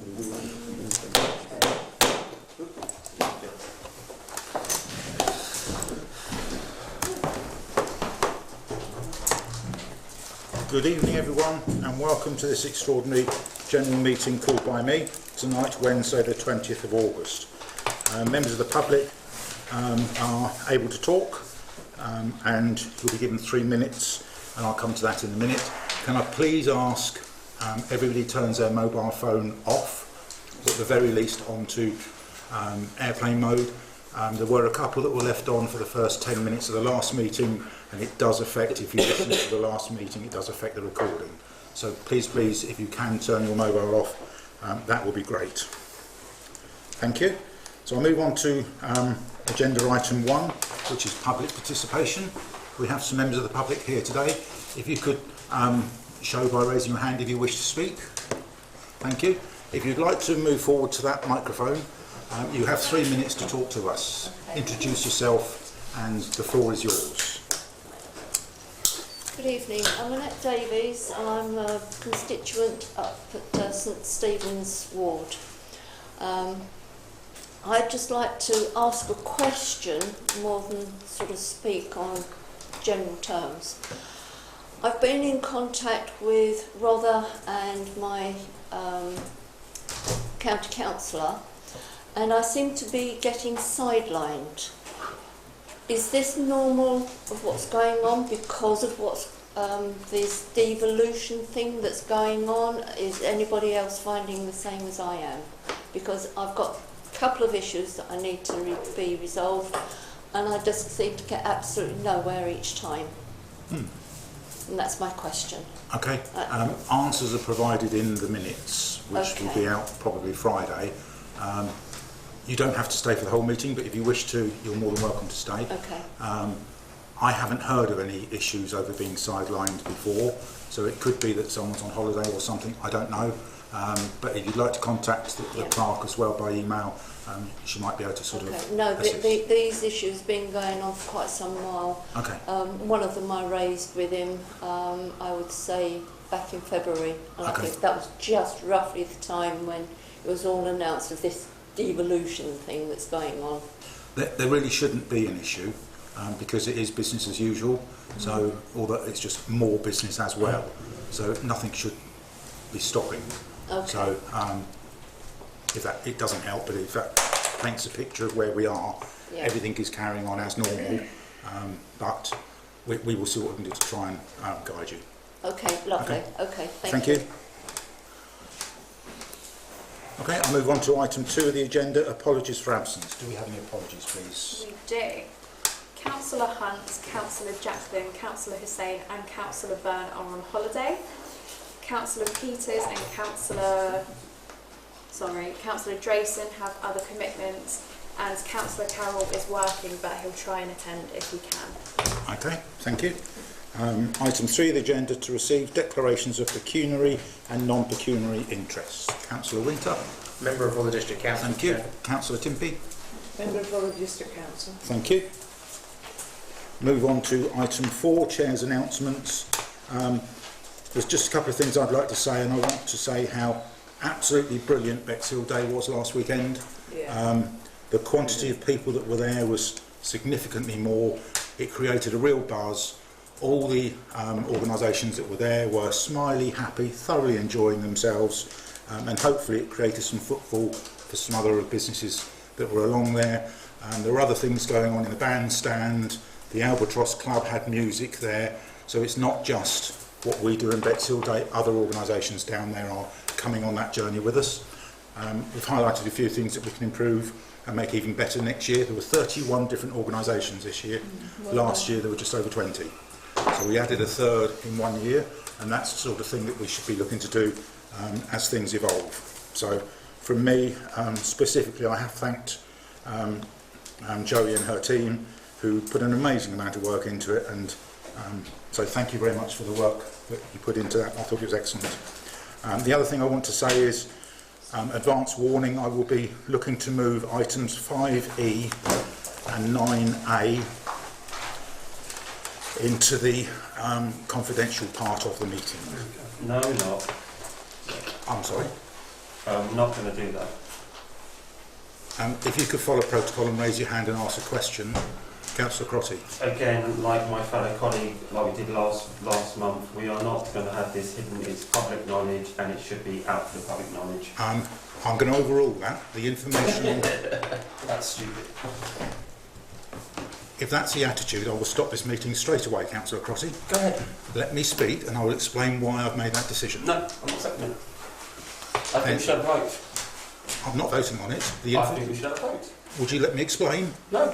Good evening everyone, and welcome to this extraordinary general meeting called by me tonight, Wednesday the 20th of August. Members of the public are able to talk and you'll be given 3 minutes, and I'll come to that in a minute. Can I please ask everybody turns their mobile phone off, or at the very least onto airplane mode. There were a couple that were left on for the first 10 minutes of the last meeting, and it does affect, if you listen to the last meeting, it does affect the recording. So please, if you can turn your mobile off, that will be great. Thank you. So I'll move on to agenda item 1, which is public participation. We have some members of the public here today. If you could show by raising your hand if you wish to speak. Thank you. If you'd like to move forward to that microphone, you have 3 minutes to talk to us. Okay. Introduce yourself and the floor is yours. Good evening, I'm Annette Davies and I'm a constituent up at St Stephen's Ward. I'd just like to ask a question more than sort of speak on general terms. I've been in contact with Rother and my county councillor, and I seem to be getting sidelined. Is this normal of what's going on because of what's this devolution thing that's going on? Is anybody else finding the same as I am? Because I've got a couple of issues that I need to be resolved, and I just seem to get absolutely nowhere each time. And that's my question. Okay. Answers are provided in the minutes, which will be out probably Friday. You don't have to stay for the whole meeting, but if you wish to, you're more than welcome to stay. Okay. I haven't heard of any issues over being sidelined before, so it could be that someone's on holiday or something, I don't know. But if you'd like to contact the clerk as well by email, she might be able to sort of... No, these issues have been going on for quite some while. Okay. One of them I raised with him, I would say, back in February. And I think that was just roughly the time when it was all announced of this devolution thing that's going on. There really shouldn't be an issue because it is business as usual, so although it's just more business as well, so nothing should be stopping. Okay. So if that, it doesn't help, but if that paints a picture of where we are, everything is carrying on as normal, but we will see what we can do to try and guide you. Okay, lovely. Okay, thank you. Okay, I'll move on to item 2 of the agenda, apologies for absence. Do we have any apologies, please? We do. Councillor Hunt, Councillor Jacqueline, Councillor Hussain and Councillor Byrne are on holiday. Councillor Peters and Councillor Drayson have other commitments, and Councillor Carroll is working, but he'll try and attend if he can. Okay, thank you. Item 3 of the agenda, to receive declarations of pecuniary and non-pecuniary interests. Councillor Winter. Member of Rother District Council. Thank you. Councillor Timpey. Member of Rother District Council. Thank you. Move on to item 4, Chair's announcements. There's just a couple of things I'd like to say, and I want to say how absolutely brilliant Bexhill Day was last weekend. The quantity of people that were there was significantly more. It created a real buzz. All the organisations that were there were smiley, happy, thoroughly enjoying themselves, and hopefully it created some footfall for some other businesses that were along there. There were other things going on in the bandstand. The Albatross Club had music there, so it's not just what we do in Bexhill Day. Other organisations down there are coming on that journey with us. We've highlighted a few things that we can improve and make even better next year. There were 31 different organisations this year. Last year there were just over 20. So we added a third in 1 year, and that's the sort of thing that we should be looking to do as things evolve. So from me, specifically, I have thanked Joey and her team, who put an amazing amount of work into it, and so thank you very much for the work that you put into that. I thought it was excellent. The other thing I want to say is advance warning. I will be looking to move items 5E and 9A into the confidential part of the meeting. No, not. I'm sorry. I'm not going to do that. If you could follow protocol and raise your hand and ask a question, Councillor Crotty. Again, like my fellow colleague, like we did last month, we are not going to have this hidden. It's public knowledge, and it should be out for the public knowledge. I'm going to overrule that. The information. That's stupid. If that's the attitude, I will stop this meeting straight away, Councillor Crotty. Go ahead. Let me speak, and I will explain why I've made that decision. No, I'm not accepting it. I think we should have a vote. I'm not voting on it. I think we should have a vote. Would you let me explain? No.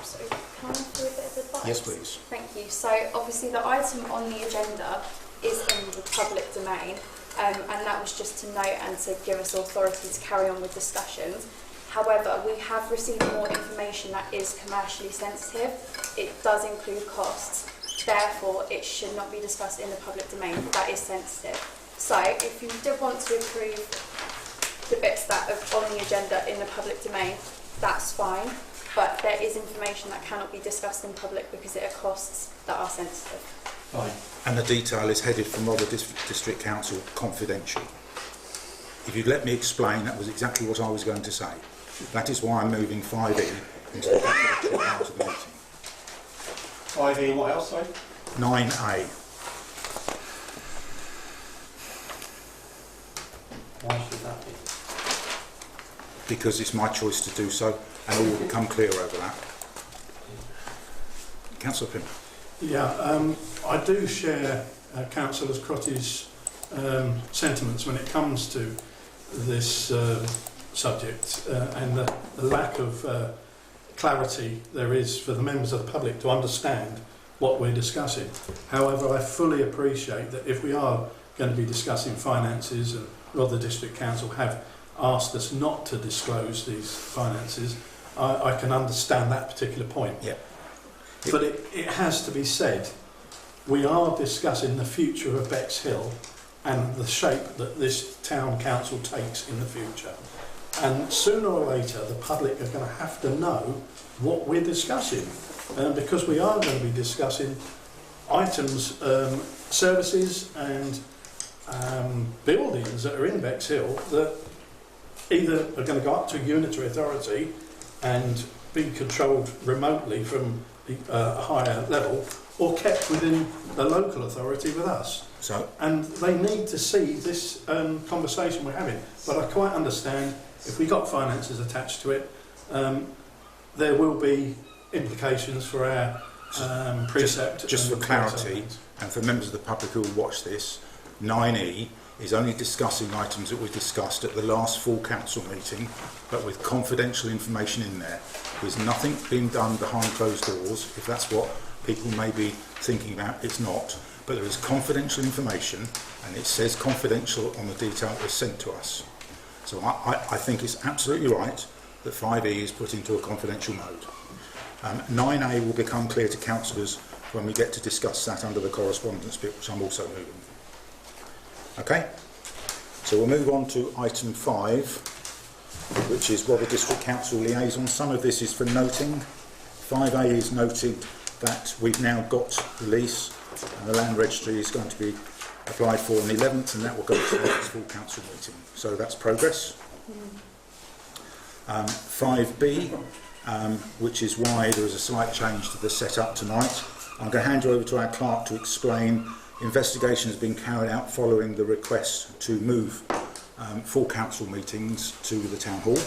So, can I offer a bit of advice? Yes, please. Thank you. So, obviously, the item on the agenda is in the public domain, and that was just to note and to give us authority to carry on with discussions. However, we have received more information that is commercially sensitive. It does include costs. Therefore, it should not be discussed in the public domain. That is sensitive. So, if you did want to approve the bits that are on the agenda in the public domain, that's fine. But there is information that cannot be discussed in public because it are costs that are sensitive. Fine. And the detail is headed from Rother District Council, confidential. If you'd let me explain, that was exactly what I was going to say. That is why I'm moving 5E into the confidential part of the meeting. 5E, what else, sorry? 9A. Why should that be? Because it's my choice to do so, and all will become clear over that. Councillor Pym. Yeah, I do share Councillor Crotty's sentiments when it comes to this subject and the lack of clarity there is for the members of the public to understand what we're discussing. However, I fully appreciate that if we are going to be discussing finances, and Rother District Council have asked us not to disclose these finances, I can understand that particular point. Yep. But it has to be said, we are discussing the future of Bexhill and the shape that this town council takes in the future. And sooner or later, the public are going to have to know what we're discussing, because we are going to be discussing items, services and buildings that are in Bexhill that either are going to go up to unitary authority and be controlled remotely from a higher level, or kept within the local authority with us. So, And they need to see this conversation we're having. But I quite understand if we got finances attached to it, there will be implications for our precept. just for clarity, and for members of the public who will watch this, 9E is only discussing items that were discussed at the last full council meeting, but with confidential information in there. There's nothing being done behind closed doors. If that's what people may be thinking about, it's not. But there is confidential information, and it says confidential on the detail that was sent to us. So I think it's absolutely right that 5E is put into a confidential mode. 9A will become clear to councillors when we get to discuss that under the correspondence bit, which I'm also moving. Okay, so we'll move on to item 5, which is Rother District Council liaison. Some of this is for noting. 5A is noted that we've now got the lease, and the land registry is going to be applied for on the 11th, and that will go to the next full council meeting. So that's progress. 5B, which is why there is a slight change to the setup tonight. I'm going to hand you over to our clerk to explain. Investigation has been carried out following the request to move full council meetings to the town hall.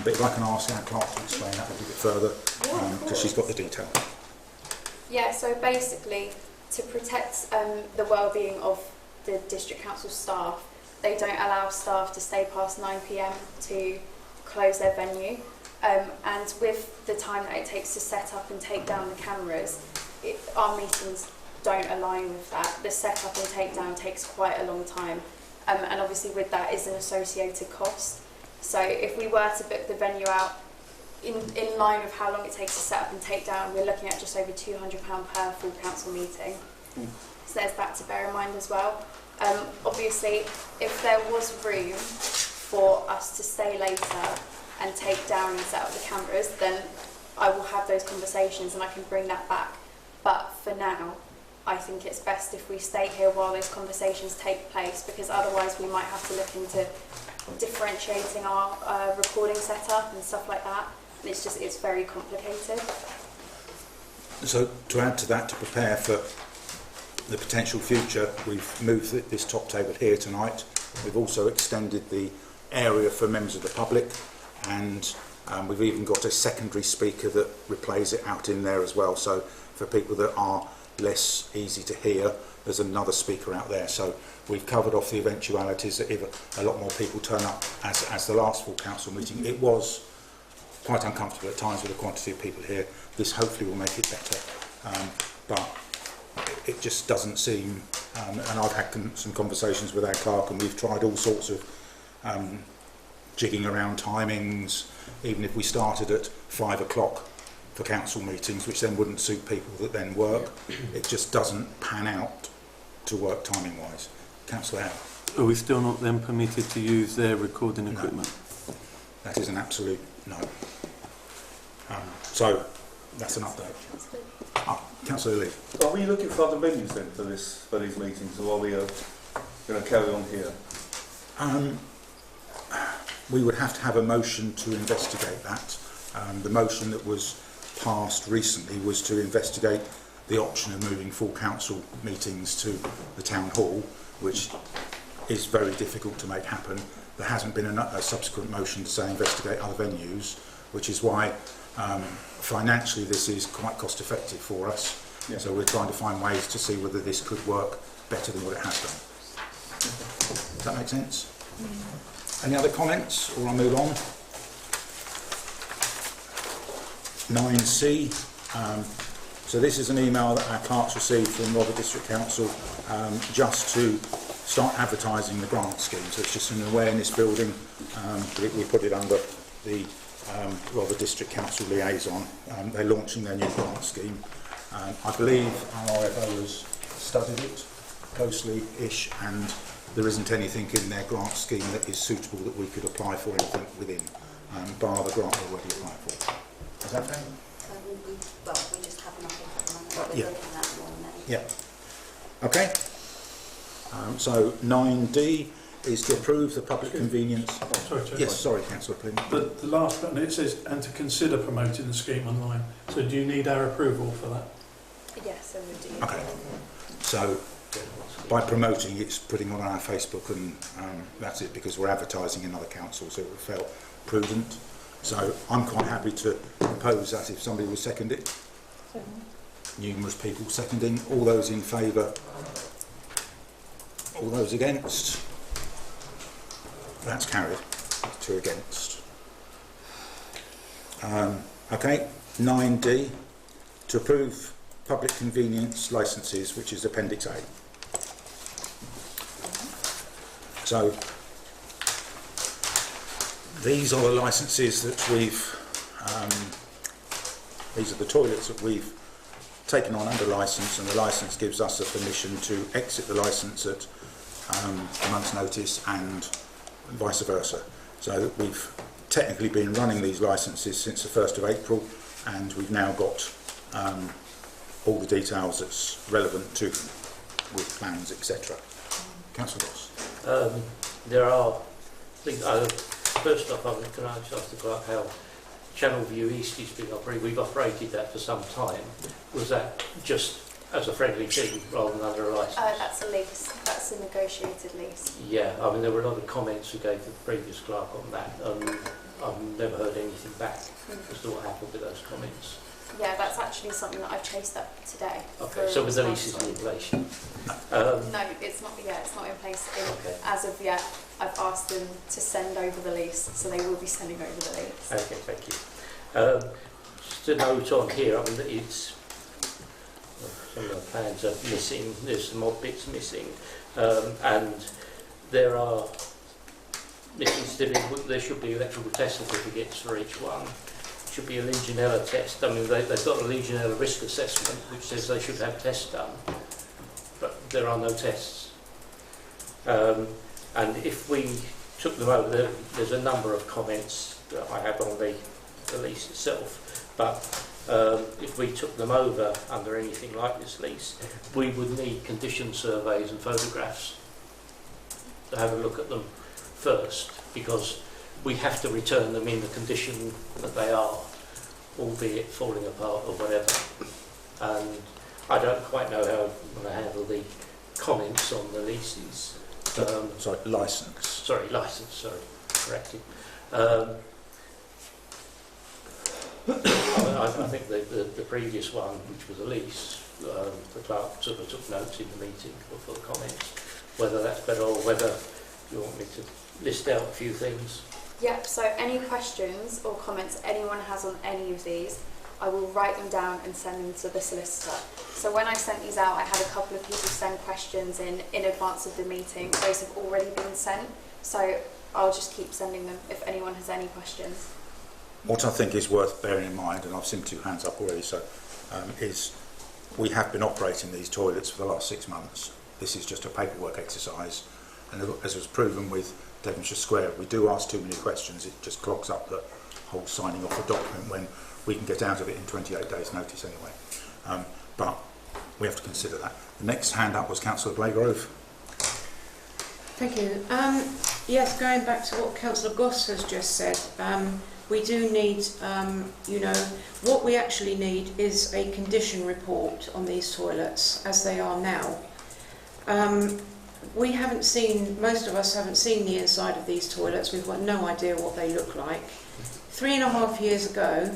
But if I can ask our clerk to explain that a little bit further, because she's got the detail. Yeah, so basically, to protect the well-being of the district council staff, they don't allow staff to stay past 9 PM to close their venue. And with the time that it takes to set up and take down the cameras, our meetings don't align with that. The setup and takedown takes quite a long time, and obviously with that is an associated cost. So if we were to book the venue out in line with how long it takes to set up and take down, we're looking at just over £200 per full council meeting. So there's that to bear in mind as well. Obviously, if there was room for us to stay later and take down and set up the cameras, then I will have those conversations and I can bring that back. But for now, I think it's best if we stay here while those conversations take place, because otherwise we might have to look into differentiating our recording setup and stuff like that. And it's very complicated. So to add to that, to prepare for the potential future, we've moved this top table here tonight. We've also extended the area for members of the public, and we've even got a secondary speaker that replays it out in there as well. So for people that are less easy to hear, there's another speaker out there. So we've covered off the eventualities that if a lot more people turn up as the last full council meeting. It was quite uncomfortable at times with the quantity of people here. This hopefully will make it better, but it just doesn't seem, and I've had some conversations with our clerk, and we've tried all sorts of jigging around timings, even if we started at 5 o'clock for council meetings, which then wouldn't suit people that then work. It just doesn't pan out to work timing wise. Councillor Howe. Are we still not then permitted to use their recording No. equipment? That is an absolute no. So that's an update. Councillor Lee. Are we looking for other venues then for these meetings, or are we going to carry on here? We would have to have a motion to investigate that. The motion that was passed recently was to investigate the option of moving full council meetings to the town hall, which is very difficult to make happen. There hasn't been a subsequent motion to say investigate other venues, which is why financially this is quite cost effective for us. Yeah. So we're trying to find ways to see whether this could work better than what it has done. Does that make sense? Any other comments, or I'll move on? 9C. So this is an email that our clerks received from Rother District Council just to start advertising the grant scheme. So it's just an awareness building. We put it under the Rother District Council liaison. They're launching their new grant scheme. I believe our RFO has studied it closely-ish, and there isn't anything in their grant scheme that is suitable that we could apply for anything within, bar the grant we're already applied for. Is that fair? We just have nothing at the moment. We're Yeah. looking at more money. Yeah. Okay. So 9D is to approve the public convenience. Sorry, Chair. Yes, sorry, Councillor Plym. The last button, it says, and to consider promoting the scheme online. So do you need our approval for that? Yes, I would do. Okay. So by promoting, it's putting on our Facebook, and that's it, because we're advertising in other councils, so it felt prudent. So I'm quite happy to propose that if somebody will second it. Numerous people seconding. All those in favour? All those against? That's carried. 2 against. Okay, 9D, to approve public convenience licences, which is Appendix A. So these are the licences that we've, these are the toilets that we've taken on under licence, and the licence gives us a permission to exit the licence at a month's notice and vice versa. So we've technically been running these licences since the 1st of April, and we've now got all the details that's relevant to them with plans, etc. Councillor Ross. There are things. First off, can I just ask the clerk how Channel View East is being operated? We've operated that for some time. Was that just as a friendly thing rather than under a licence? That's a lease. That's a negotiated lease. Yeah, I mean there were a lot of comments we gave to the previous clerk on that. I've never heard anything back as to what happened with those comments. Yeah, that's actually something that I've chased up today. Okay, so with the leases in place? No, it's not. Yeah, it's not in place Okay. as of yet. I've asked them to send over the lease, so they will be sending over the lease. Okay, thank you. Just a note on here, I mean, it's some of the plans are missing, there's some odd bits missing, and there are missing certificates. There should be electrical test certificates for each one. Should be a Legionella test. I mean, they've got a Legionella risk assessment which says they should have tests done, but there are no tests. And if we took them over, there's a number of comments that I have on the lease itself, but if we took them over under anything like this lease, we would need condition surveys and photographs to have a look at them first, because we have to return them in the condition that they are, albeit falling apart or whatever. And I don't quite know how I'm going to handle the comments on the leases. Licence. Corrected. I think the previous one, which was a lease, the clerk sort of took notes in the meeting for the comments. Whether that's better or whether you want me to list out a few things. Yep, so any questions or comments anyone has on any of these, I will write them down and send them to the solicitor. So when I sent these out, I had a couple of people send questions in advance of the meeting. Those have already been sent, so I'll just keep sending them if anyone has any questions. What I think is worth bearing in mind, and I've seen 2 hands up already, is we have been operating these toilets for the last 6 months. This is just a paperwork exercise, and as was proven with Devonshire Square, we do ask too many questions. It just clogs up the whole signing off a document when we can get out of it in 28 days' notice anyway. But we have to consider that. The next hand up was Councillor Blagrove. Thank you. Yes, going back to what Councillor Goss has just said, we do need, what we actually need is a condition report on these toilets as they are now. We haven't seen, most of us haven't seen the inside of these toilets. We've got no idea what they look like. 3.5 years ago,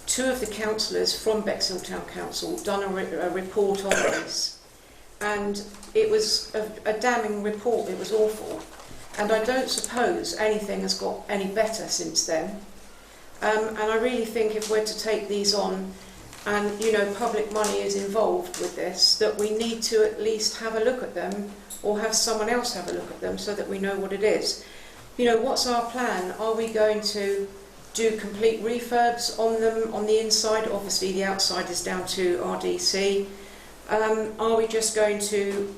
2 of the councillors from Bexhill Town Council done a report on this, and it was a damning report. It was awful, and I don't suppose anything has got any better since then. And I really think if we're to take these on, and public money is involved with this, that we need to at least have a look at them, or have someone else have a look at them, so that we know what it is. What's our plan? Are we going to do complete refurbs on them on the inside? Obviously the outside is down to RDC. Are we just going to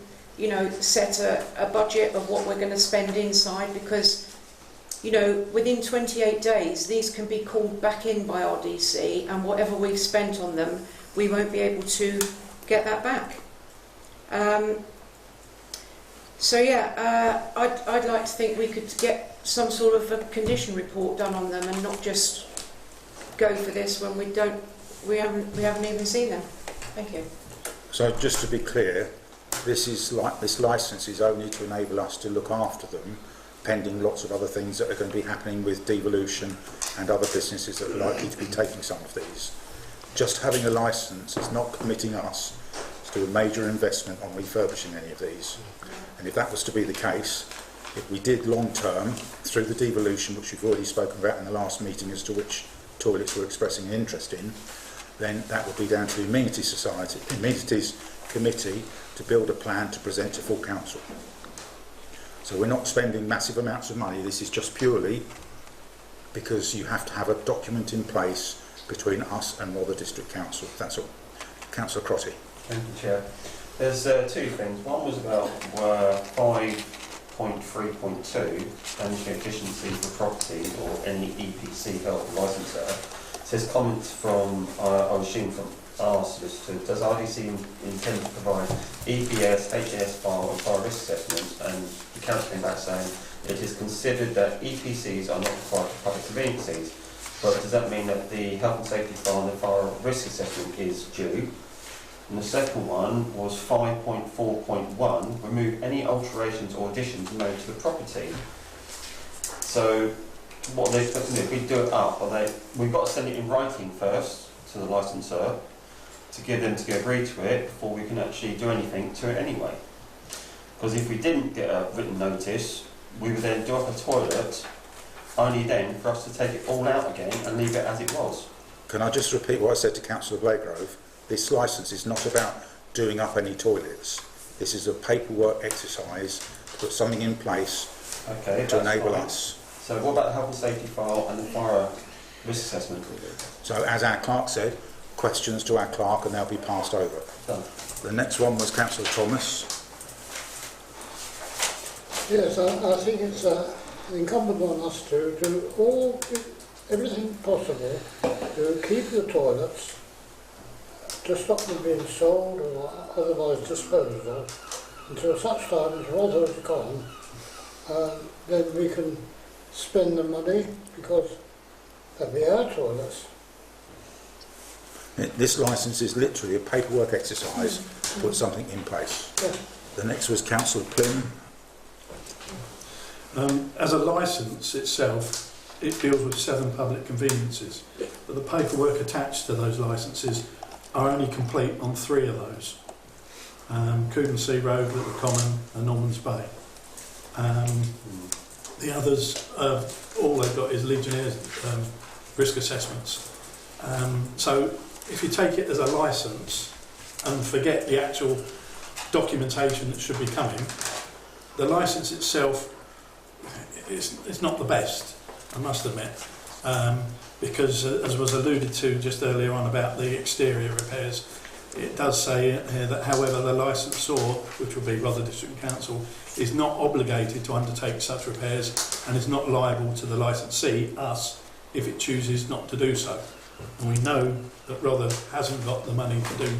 set a budget of what we're going to spend inside? Because within 28 days these can be called back in by RDC, and whatever we've spent on them, we won't be able to get that back. I'd like to think we could get some sort of a condition report done on them, and not just go for this when we haven't even seen them. Thank you. So just to be clear, this licence is only to enable us to look after them, pending lots of other things that are going to be happening with devolution and other businesses that are likely to be taking some of these. Just having a licence is not committing us to do a major investment on refurbishing any of these. And if that was to be the case, if we did long term through the devolution, which we've already spoken about in the last meeting as to which toilets we're expressing an interest in, then that would be down to the Amenities Committee to build a plan to present to full council. So we're not spending massive amounts of money. This is just purely because you have to have a document in place between us and Rother District Council. That's all. Councillor Crotty. Thank you, Chair. There's 2 things. One was about 5.3.2, energy efficiency for property or any EPC health licensor. It says comments from, I assume from our solicitor. Does RDC intend to provide EPS, HAS file and fire risk assessments? And the council came back saying it is considered that EPCs are not required for public conveyances. But does that mean that the health and safety file and the fire risk assessment is due? And the second one was 5.4.1, remove any alterations or additions made to the property. So what they if we do it up, we've got to send it in writing first to the licensor to get them to agree to it before we can actually do anything to it anyway. Because if we didn't get a written notice, we would then do up a toilet, only then for us to take it all out again and leave it as it was. Can I just repeat what I said to Councillor Blagrove? This licence is not about doing up any toilets. This is a paperwork exercise to put something in place to enable us. So what about the health and safety file and the fire risk assessment? So as our clerk said, questions to our clerk and they'll be passed over. Done. The next one was Councillor Thomas. Yes, I think it's incumbent on us to do all everything possible to keep the toilets, to stop them being sold or otherwise disposed of, until such time as Rother is gone, then we can spend the money, because they'll be our toilets. This licence is literally a paperwork exercise to put something in place. Yes. The next was Councillor Plym. As a licence itself, it deals with 7 public conveniences, but the paperwork attached to those licences are only complete on 3 of those. Bexhill-on-Sea Road, Little Common and Norman's Bay. The others, all they've got is Legionnaires risk assessments. So if you take it as a licence and forget the actual documentation that should be coming, the licence itself it's not the best, I must admit, because as was alluded to just earlier on about the exterior repairs, it does say here that however the licensor, which will be Rother District Council, is not obligated to undertake such repairs and is not liable to the licensee, us, if it chooses not to do so. And we know that Rother hasn't got the money to do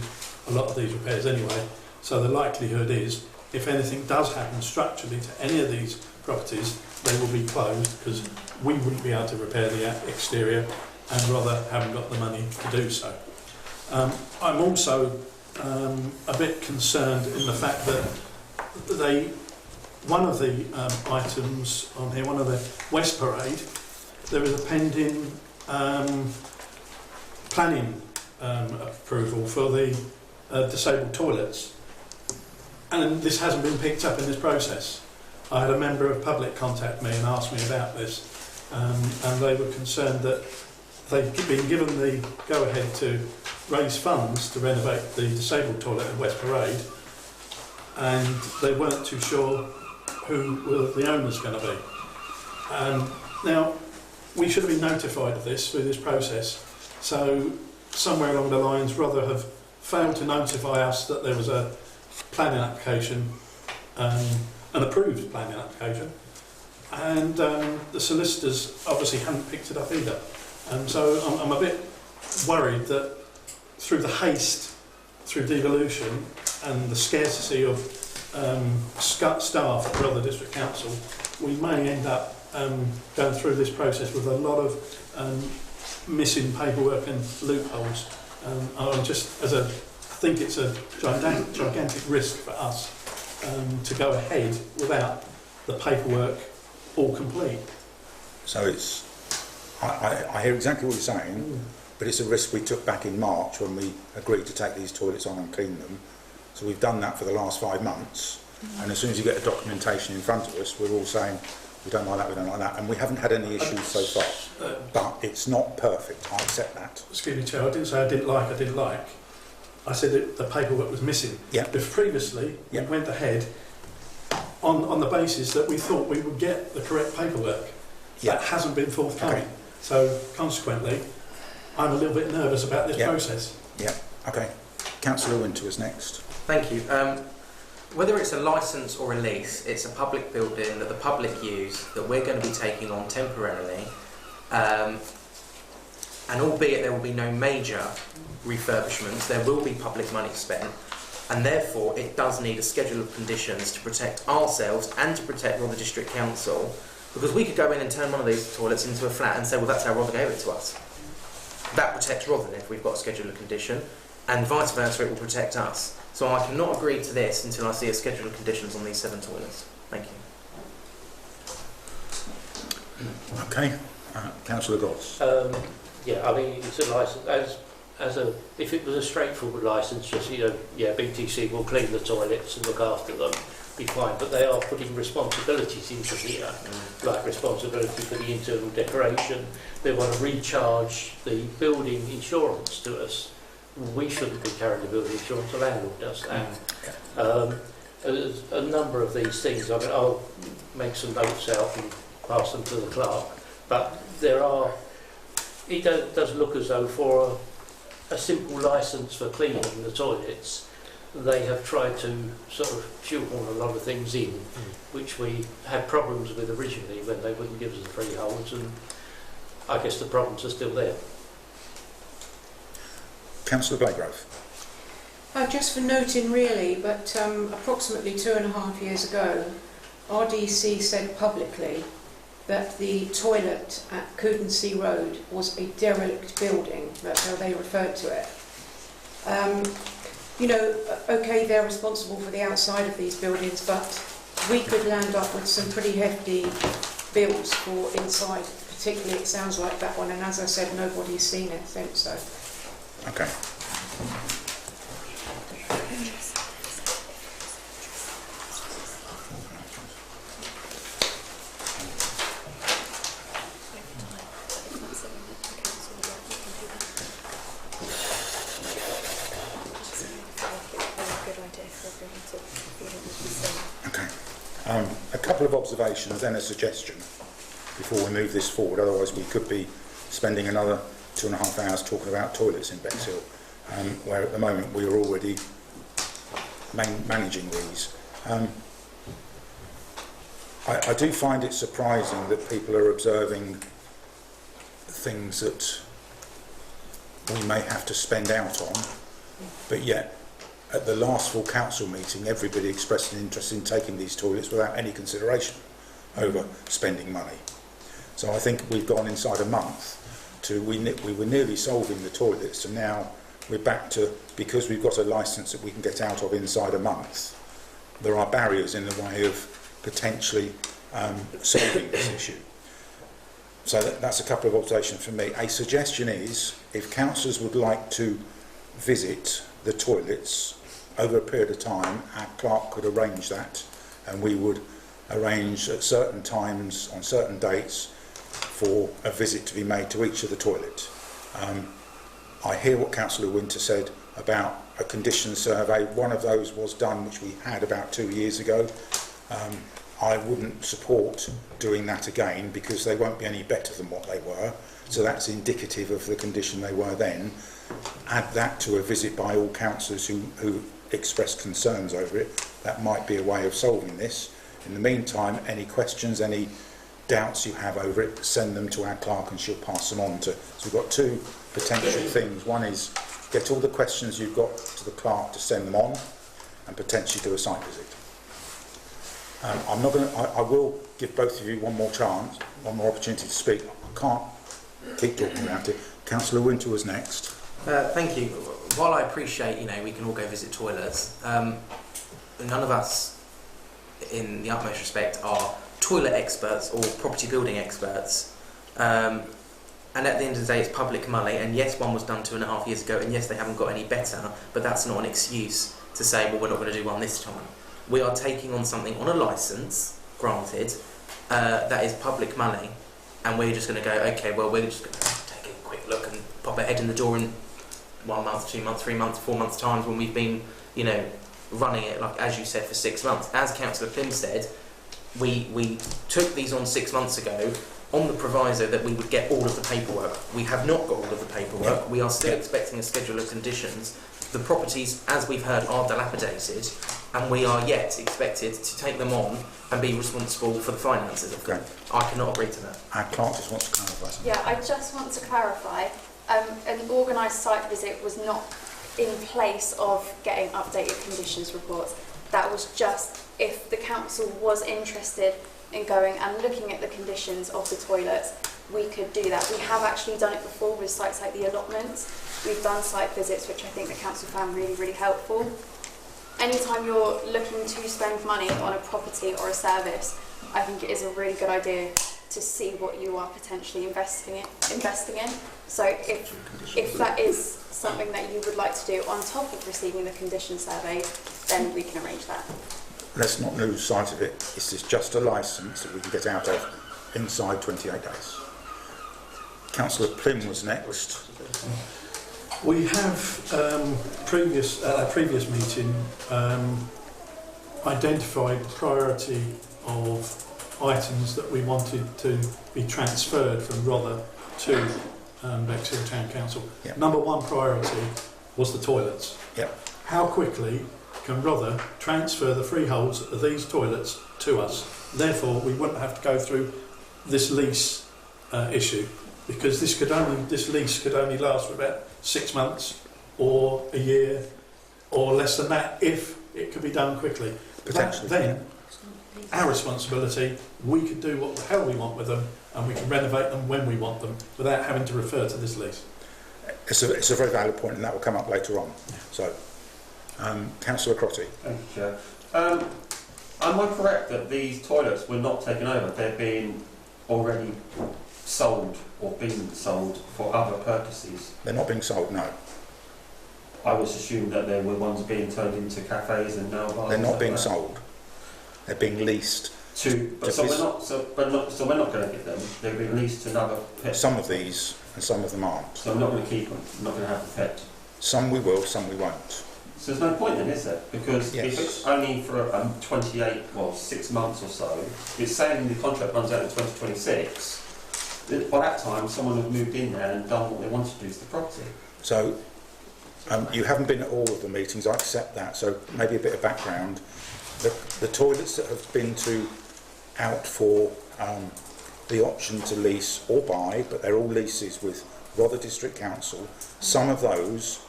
a lot of these repairs anyway, so the likelihood is if anything does happen structurally to any of these properties, they will be closed because we wouldn't be able to repair the exterior and Rother haven't got the money to do so. I'm also a bit concerned in the fact that one of the items on here, one of the West Parade, there is a pending planning approval for the disabled toilets, and this hasn't been picked up in this process. I had a member of public contact me and asked me about this, and they were concerned that they'd been given the go-ahead to raise funds to renovate the disabled toilet at West Parade, and they weren't too sure who the owner's going to be. Now, we should have been notified of this through this process, so somewhere along the lines Rother have failed to notify us that there was a planning application, an approved planning application, and the solicitors obviously hadn't picked it up either. And so I'm a bit worried that through the haste, through devolution and the scarcity of staff at Rother District Council, we may end up going through this process with a lot of missing paperwork and loopholes. I think it's a gigantic risk for us to go ahead without the paperwork all complete. So it's, I hear exactly what you're saying, but it's a risk we took back in March when we agreed to take these toilets on and clean them. So we've done that for the last 5 months, and as soon as you get the documentation in front of us, we're all saying, we don't like that, we don't like that, and we haven't had any issues so far. But it's not perfect, I accept that. Excuse me, Chair, I didn't say I didn't like. I said that the paperwork was missing. Yeah. If previously we went ahead on the basis that we thought we would get the correct paperwork. That hasn't been forthcoming. Okay. So consequently, I'm a little bit nervous about this process. Yeah, okay. Councillor Winter is next. Thank you. Whether it's a licence or a lease, it's a public building that the public use that we're going to be taking on temporarily, and albeit there will be no major refurbishments, there will be public money spent, and therefore it does need a schedule of conditions to protect ourselves and to protect Rother District Council, because we could go in and turn one of these toilets into a flat and say, well, that's how Rother gave it to us. That protects Rother if we've got a schedule of condition, and vice versa, it will protect us. So I cannot agree to this until I see a schedule of conditions on these 7 toilets. Thank you. Okay. Councillor Goss. Yeah, I mean, it's a licence, if it was a straightforward licence, just, BTC will clean the toilets and look after them, be fine, but they are putting responsibilities into here, like responsibility for the internal decoration. They want to recharge the building insurance to us. We shouldn't be carrying the building insurance, the landlord does that. There's a number of these things. I mean, I'll make some notes out and pass them to the clerk, but it does look as though for a simple licence for cleaning the toilets, they have tried to sort of shoehorn a lot of things in, which we had problems with originally when they wouldn't give us the freeholds, and I guess the problems are still there. Councillor Blagrove. Just for noting really, but approximately 2.5 years ago, RDC said publicly that the toilet at Coudency Road was a derelict building. That's how they referred to it. You know, okay, they're responsible for the outside of these buildings, but we could land up with some pretty hefty bills for inside. Particularly, it sounds like that one, and as I said, nobody's seen it since. So. Okay. A couple of observations, then a suggestion before we move this forward. Otherwise, we could be spending another 2.5 hours talking about toilets in Bexhill, where at the moment we are already managing these. I do find it surprising that people are observing things that we may have to spend out on, but yet at the last full council meeting everybody expressed an interest in taking these toilets without any consideration over spending money. So I think we've gone inside a month to, we were nearly solving the toilets, and now we're back to, because we've got a licence that we can get out of inside a month, there are barriers in the way of potentially solving this issue. So that's a couple of observations from me. A suggestion is, if councillors would like to visit the toilets over a period of time, our clerk could arrange that, and we would arrange at certain times on certain dates for a visit to be made to each of the toilets. I hear what Councillor Winter said about a condition survey. One of those was done, which we had about 2 years ago. I wouldn't support doing that again because they won't be any better than what they were, so that's indicative of the condition they were then. Add that to a visit by all councillors who expressed concerns over it. That might be a way of solving this. In the meantime, any questions, any doubts you have over it, send them to our clerk and she'll pass them on to. So we've got two potential things. One is get all the questions you've got to the clerk to send them on, and potentially do a site visit. I will give both of you one more chance, one more opportunity to speak. I can't keep talking about it. Councillor Winter was next. Thank you. While I appreciate, we can all go visit toilets, none of us, in the utmost respect, are toilet experts or property building experts. And at the end of the day, it's public money. And yes, one was done 2.5 years ago, and yes, they haven't got any better. But that's not an excuse to say, well, we're not going to do one this time. We are taking on something on a licence, granted, that is public money, and we're just going to go, okay, well, we're just going to take a quick look and pop our head in the door in 1 month, 2 months, 3 months, 4 months' times when we've been, running it, like as you said, for 6 months. As Councillor Pym said, we took these on 6 months ago on the proviso that we would get all of the paperwork. We have not got all of the paperwork. We are still expecting a schedule of conditions. The properties, as we've heard, are dilapidated, and we are yet expected to take them on and be responsible for the finances of them. I cannot agree to that. Our clerk just wants to clarify something. Yeah, I just want to clarify, an organised site visit was not in place of getting updated conditions reports. That was just if the council was interested in going and looking at the conditions of the toilets, we could do that. We have actually done it before with sites like the allotments. We've done site visits, which I think the council found really, really helpful. Anytime you're looking to spend money on a property or a service, I think it is a really good idea to see what you are potentially investing in. So if that is something that you would like to do on top of receiving the condition survey, then we can arrange that. Let's not lose sight of it. This is just a licence that we can get out of inside 28 days. Councillor Pym was next. We have previous meeting identified the priority of items that we wanted to be transferred from Rother to Bexhill Town Council. Yep. Number one priority was the toilets. Yep. How quickly can Rother transfer the freeholds of these toilets to us? Therefore, we wouldn't have to go through this lease issue. because this lease could only last for about 6 months or a year or less than that if it could be done quickly. Potentially. Then our responsibility, we could do what the hell we want with them and we can renovate them when we want them without having to refer to this lease. It's a very valid point, and that will come up later on. So, Councillor Crotty. Thank you, Chair. Am I correct that these toilets were not taken over? They're being already sold or being sold for other purposes? They're not being sold, no. I was assumed that they were ones being turned into cafes and now bars. They're not being sold. They're being leased. So we're not going to get them. They're being leased to another pet. Some of these and some of them aren't. So we're not going to keep them. We're not going to have the pet. Some we will, some we won't. So there's no point then, is there? Because Yes. if it's only for 6 months or so, it's saying the contract runs out in 2026. By that time, someone will have moved in there and done what they wanted to do to the property. So, you haven't been at all of the meetings, I accept that, so maybe a bit of background. The toilets that have been out for the option to lease or buy, but they're all leases with Rother District Council, some of those,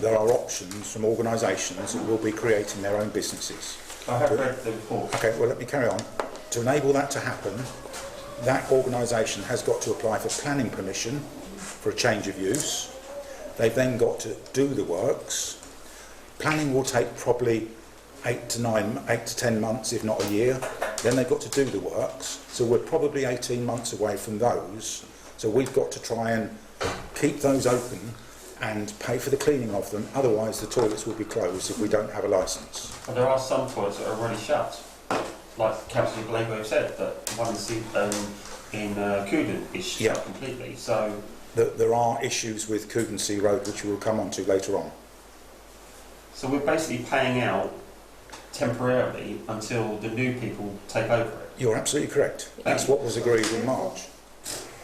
there are options from organisations that will be creating their own businesses. I have read the report. Okay, well let me carry on. To enable that to happen, that organisation has got to apply for planning permission for a change of use. They've then got to do the works. Planning will take probably 8 to 10 months, if not a year. Then they've got to do the works. So we're probably 18 months away from those. So we've got to try and keep those open and pay for the cleaning of them. Otherwise, the toilets will be closed if we don't have a licence. And there are some toilets that are already shut. Like Councillor Blego said, that one in Cooden is shut completely. So There are issues with Cooden-Sea Road, which we'll come on to later on. So we're basically paying out temporarily until the new people take over it. You're absolutely correct. That's what was agreed in March.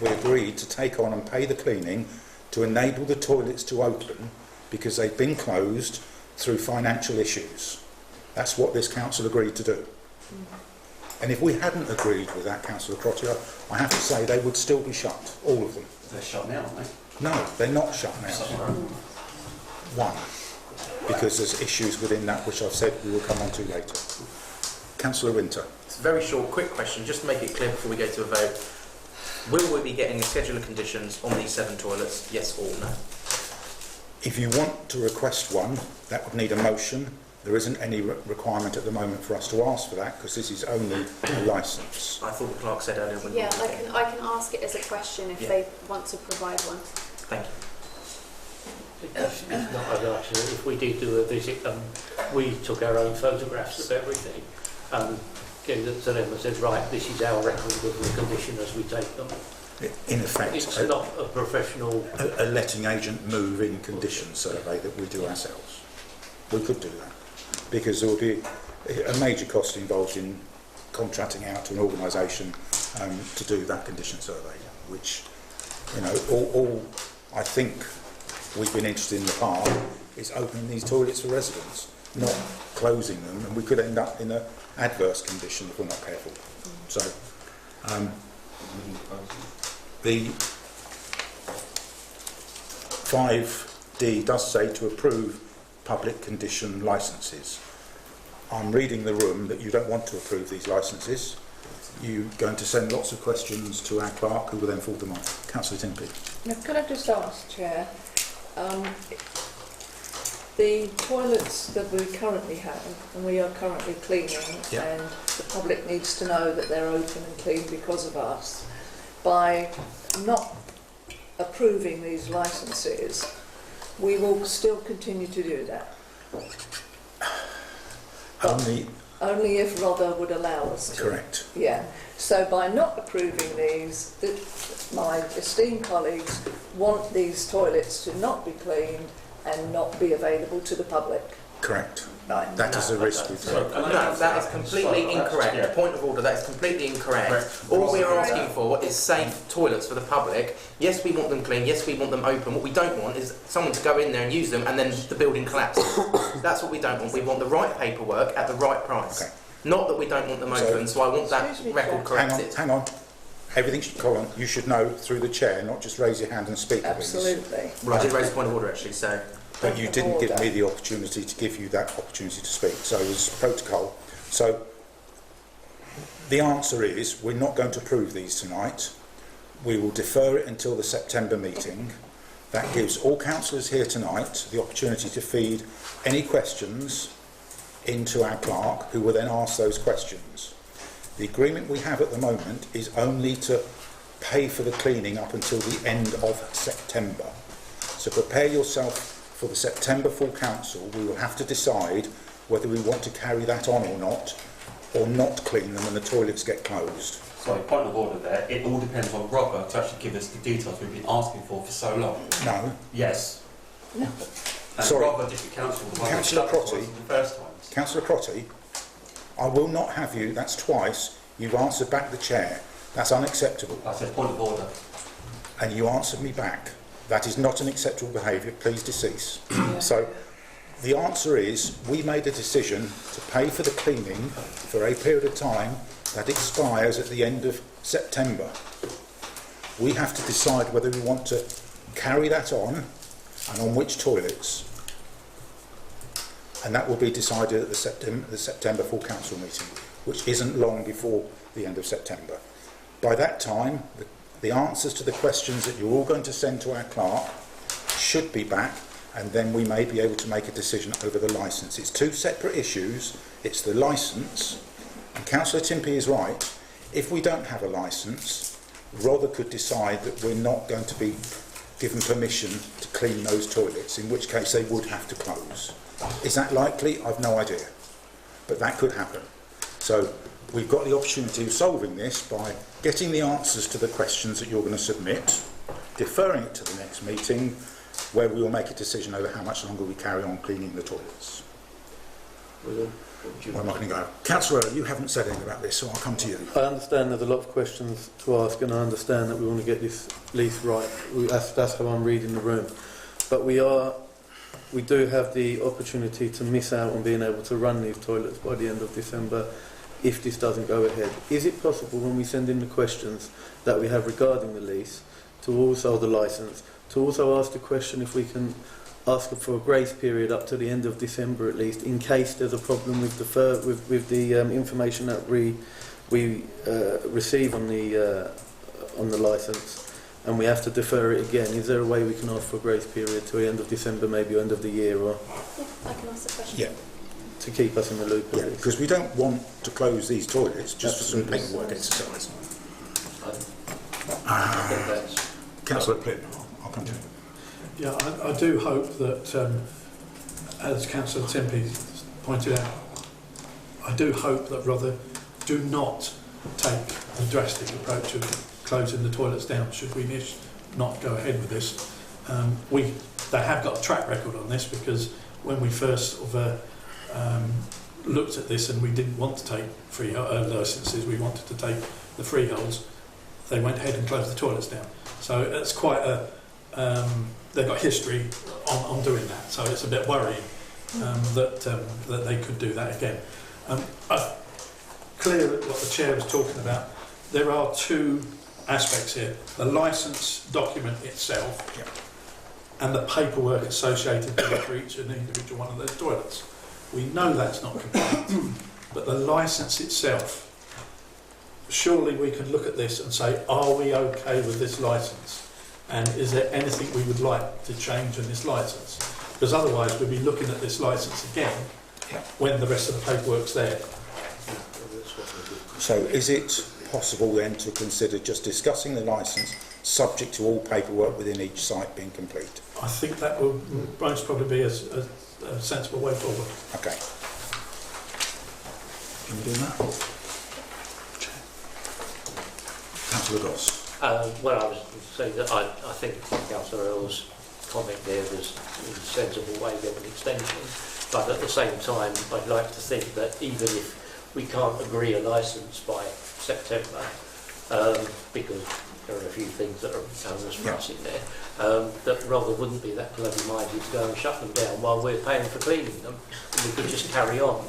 We agreed to take on and pay the cleaning to enable the toilets to open because they've been closed through financial issues. That's what this council agreed to do. And if we hadn't agreed with that, Councillor Crottier, I have to say they would still be shut, all of them. They're shut now, aren't they? No, they're not shut now. One, because there's issues within that which I've said we will come on to later. Councillor Winter. It's a very short, quick question, just to make it clear before we go to a vote. Will we be getting a schedule of conditions on these 7 toilets, yes or no? If you want to request one, that would need a motion. There isn't any requirement at the moment for us to ask for that because this is only a licence. I thought the clerk said earlier. Yeah, I can ask it as a question if they want to provide one. Thank you. It's not an option. If we did do a visit, we took our own photographs of everything and gave them to them and said, right, this is our record of the condition as we take them. In effect, it's not a professional... A letting agent move-in condition survey that we do ourselves. We could do that because there would be a major cost involved in contracting out to an organisation to do that condition survey, which, you know, all I think we've been interested in the past is opening these toilets for residents, not closing them, and we could end up in an adverse condition if we're not careful. So, the 5D does say to approve public condition licences. I'm reading the room that you don't want to approve these licences. You're going to send lots of questions to our clerk who will then forward them on. Councillor Timpey. Now, could I just ask, Chair, the toilets that we currently have and we are currently cleaning and the public needs to know that they're open and clean because of us, by not approving these licences, we will still continue to do that. Only if Rother would allow us to. Correct. Yeah. So by not approving these, my esteemed colleagues want these toilets to not be cleaned and not be available to the public. Correct. Right. That is a risk with No, that is completely incorrect. Point of order, that is completely incorrect. All we are asking for is safe toilets for the public. Yes, we want them clean, yes, we want them open. What we don't want is someone to go in there and use them and then the building collapses. That's what we don't want. We want the right paperwork at the right price. Okay. Not that we don't want them open, so I want that record corrected. Hang on. everything, Colin, you should know through the chair, not just raise your hand and speak. Absolutely. Well, I did raise a point of order actually, so. But you didn't give me the opportunity to give you that opportunity to speak. So as protocol. So the answer is we're not going to approve these tonight. We will defer it until the September meeting. That gives all councillors here tonight the opportunity to feed any questions into our clerk, who will then ask those questions. The agreement we have at the moment is only to pay for the cleaning up until the end of September. So prepare yourself for the September full council. We will have to decide whether we want to carry that on or not clean them when the toilets get closed. Sorry, point of order there. It all depends on Robert to actually give us the details we've been asking for so long. No. Yes. No. And Sorry. Robert, District Council, Councillor Crotty. the first times. Councillor Crotty, I will not have you, that's twice, you've answered back the chair. That's unacceptable. I said point of order. And you answered me back. That is not an acceptable behaviour, please decease. So the answer is we made a decision to pay for the cleaning for a period of time that expires at the end of September. We have to decide whether we want to carry that on and on which toilets. And that will be decided at the September full council meeting, which isn't long before the end of September. By that time, the answers to the questions that you're all going to send to our clerk should be back, and then we may be able to make a decision over the licence. It's two separate issues. It's the licence, and Councillor Timpey is right. If we don't have a licence, Rother could decide that we're not going to be given permission to clean those toilets, in which case they would have to close. Is that likely? I've no idea. But that could happen. So we've got the opportunity of solving this by getting the answers to the questions that you're going to submit, deferring it to the next meeting, where we will make a decision over how much longer we carry on cleaning the toilets. Where am I going to go? Councillor Earle, you haven't said anything about this, so I'll come to you. I understand there's a lot of questions to ask, and I understand that we want to get this lease right. That's how I'm reading the room. But we do have the opportunity to miss out on being able to run these toilets by the end of December if this doesn't go ahead. Is it possible, when we send in the questions that we have regarding the lease, to also the licence, to also ask the question if we can ask for a grace period up to the end of December at least, in case there's a problem with the information that we receive on the licence, and we have to defer it again? Is there a way we can ask for a grace period to the end of December, maybe end of the year, or Yeah, I can ask the question. Yeah. to keep us in the loop? Yeah, because we don't want to close these toilets just for some paperwork exercise. Councillor Plym, I'll come to you. Yeah, I do hope that, as Councillor Timpey pointed out, I do hope that Rother do not take a drastic approach of closing the toilets down should we not go ahead with this. They have got a track record on this, because when we first sort of, looked at this and we didn't want to take licences, we wanted to take the freeholds, they went ahead and closed the toilets down. So it's quite a they've got history on doing that, so it's a bit worrying that they could do that again. Clear what the chair was talking about. There are two aspects here: the licence document itself, and the paperwork associated with it for each and individual one of those toilets. We know that's not complete, but the licence itself. Surely we can look at this and say, are we okay with this licence? And is there anything we would like to change in this licence? Because otherwise we'll be looking at this licence again when the rest of the paperwork's there. So is it possible then to consider just discussing the licence subject to all paperwork within each site being complete? I think that will most probably be a sensible way forward. Okay. Can we do that? Councillor Goss. Well, I was going to say that I think Councillor Earle's comment there was in a sensible way of an extension, but at the same time I'd like to think that even if we can't agree a licence by September, because there are a few things that are onerous for us in there, that Rother wouldn't be that bloody minded to go and shut them down while we're paying for cleaning them, and we could just carry on.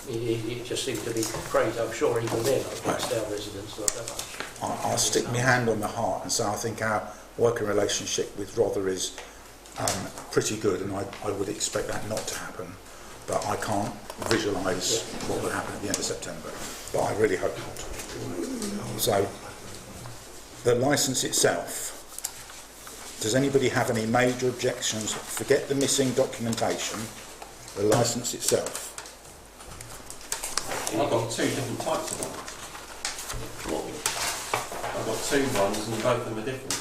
it just seemed to be crazy. I'm sure even then, Bexhill residents not that much. I'll stick my hand on the heart and say I think our working relationship with Rother is pretty good, and I would expect that not to happen, but I can't visualise what will happen at the end of September, but I really hope not. So, the licence itself, does anybody have any major objections? Forget the missing documentation, the licence itself. I've got two different types of them. I've got two ones and both of them are different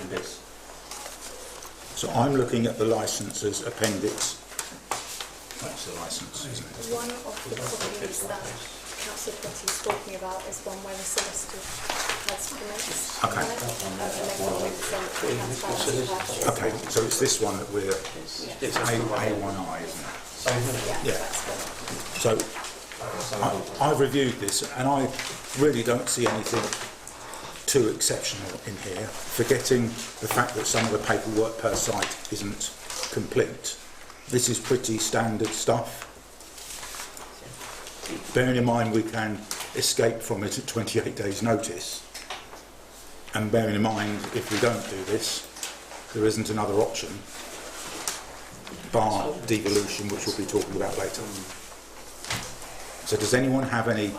in this. So I'm looking at the licence as appendix. That's the licence, isn't it? One of the properties that Councillor Potty is talking about is one where the solicitor has commenced. Okay. Okay, so it's this one that we're... It's A1I, isn't it? Yeah. So I've reviewed this and I really don't see anything too exceptional in here, forgetting the fact that some of the paperwork per site isn't complete. This is pretty standard stuff. Bearing in mind we can escape from it at 28 days notice, and bearing in mind if we don't do this there isn't another option bar devolution, which we'll be talking about later. So does anyone have any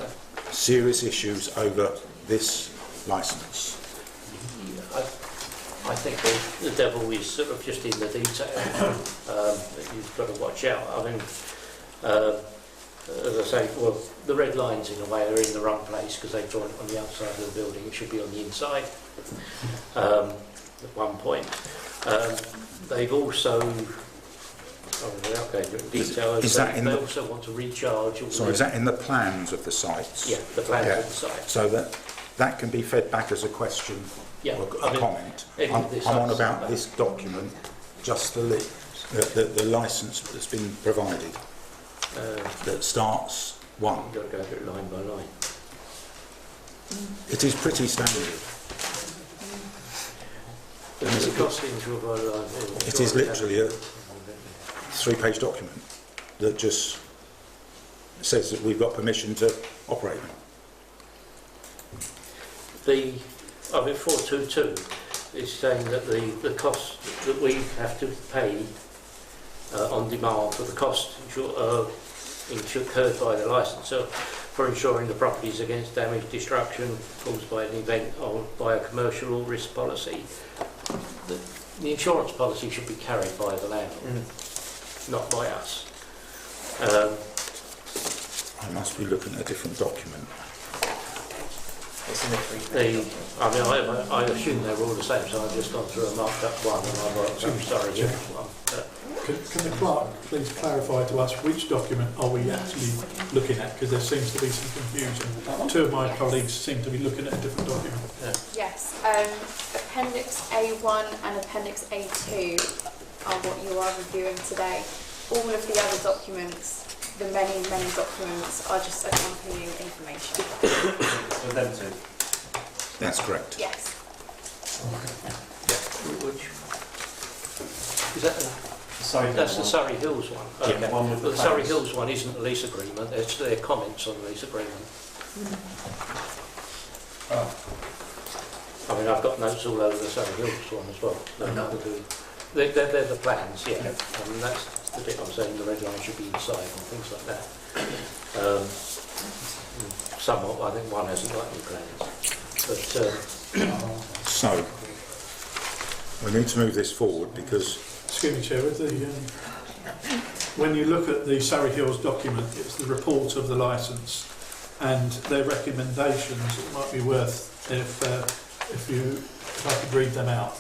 serious issues over this licence? I think the devil is sort of just in the detail that you've got to watch out. I mean, as I say, well, the red lines in a way are in the wrong place because they drawn it on the outside of the building. It should be on the inside at one point. They've also, they also want to recharge. Sorry, is that in the plans of the sites? Yeah, the plans of the site. So that can be fed back as a question or a comment. I'm on about this document, just the licence that's been provided that starts one. You've got to go through it line by line. It is pretty standard. It is literally a 3-page document that just says that we've got permission to operate them. The 422 is saying that the cost that we have to pay on demand for the cost incurred by the licensor for ensuring the properties against damage, destruction caused by an event or by a commercial or risk policy. The insurance policy should be carried by the landlord, not by us. I must be looking at a different document. I assume they were all the same, so I've just gone through and marked up one, and I'm sorry, one. Can the clerk please clarify to us which document are we actually looking at, because there seems to be some confusion. Two of my colleagues seem to be looking at a different document. Yes, Appendix A1 and Appendix A2 are what you are reviewing today. All of the other documents, the many documents, are just accompanying information. So them two? That's correct. Yes. Which is that? That's the Surrey Hills one. Okay. Yeah. One with the the Surrey plans. Hills one isn't a lease agreement. It's their comments on the lease agreement. I mean, I've got notes all over the Surrey Hills one as well. They're the plans, yeah. I mean, that's the bit I'm saying the red line should be inside and things like that. Somewhat, I think one hasn't got any plans. But So, we need to move this forward because... Excuse me, Chair, when you look at the Surrey Hills document, it's the report of the licence and their recommendations. It might be worth if I could read them out.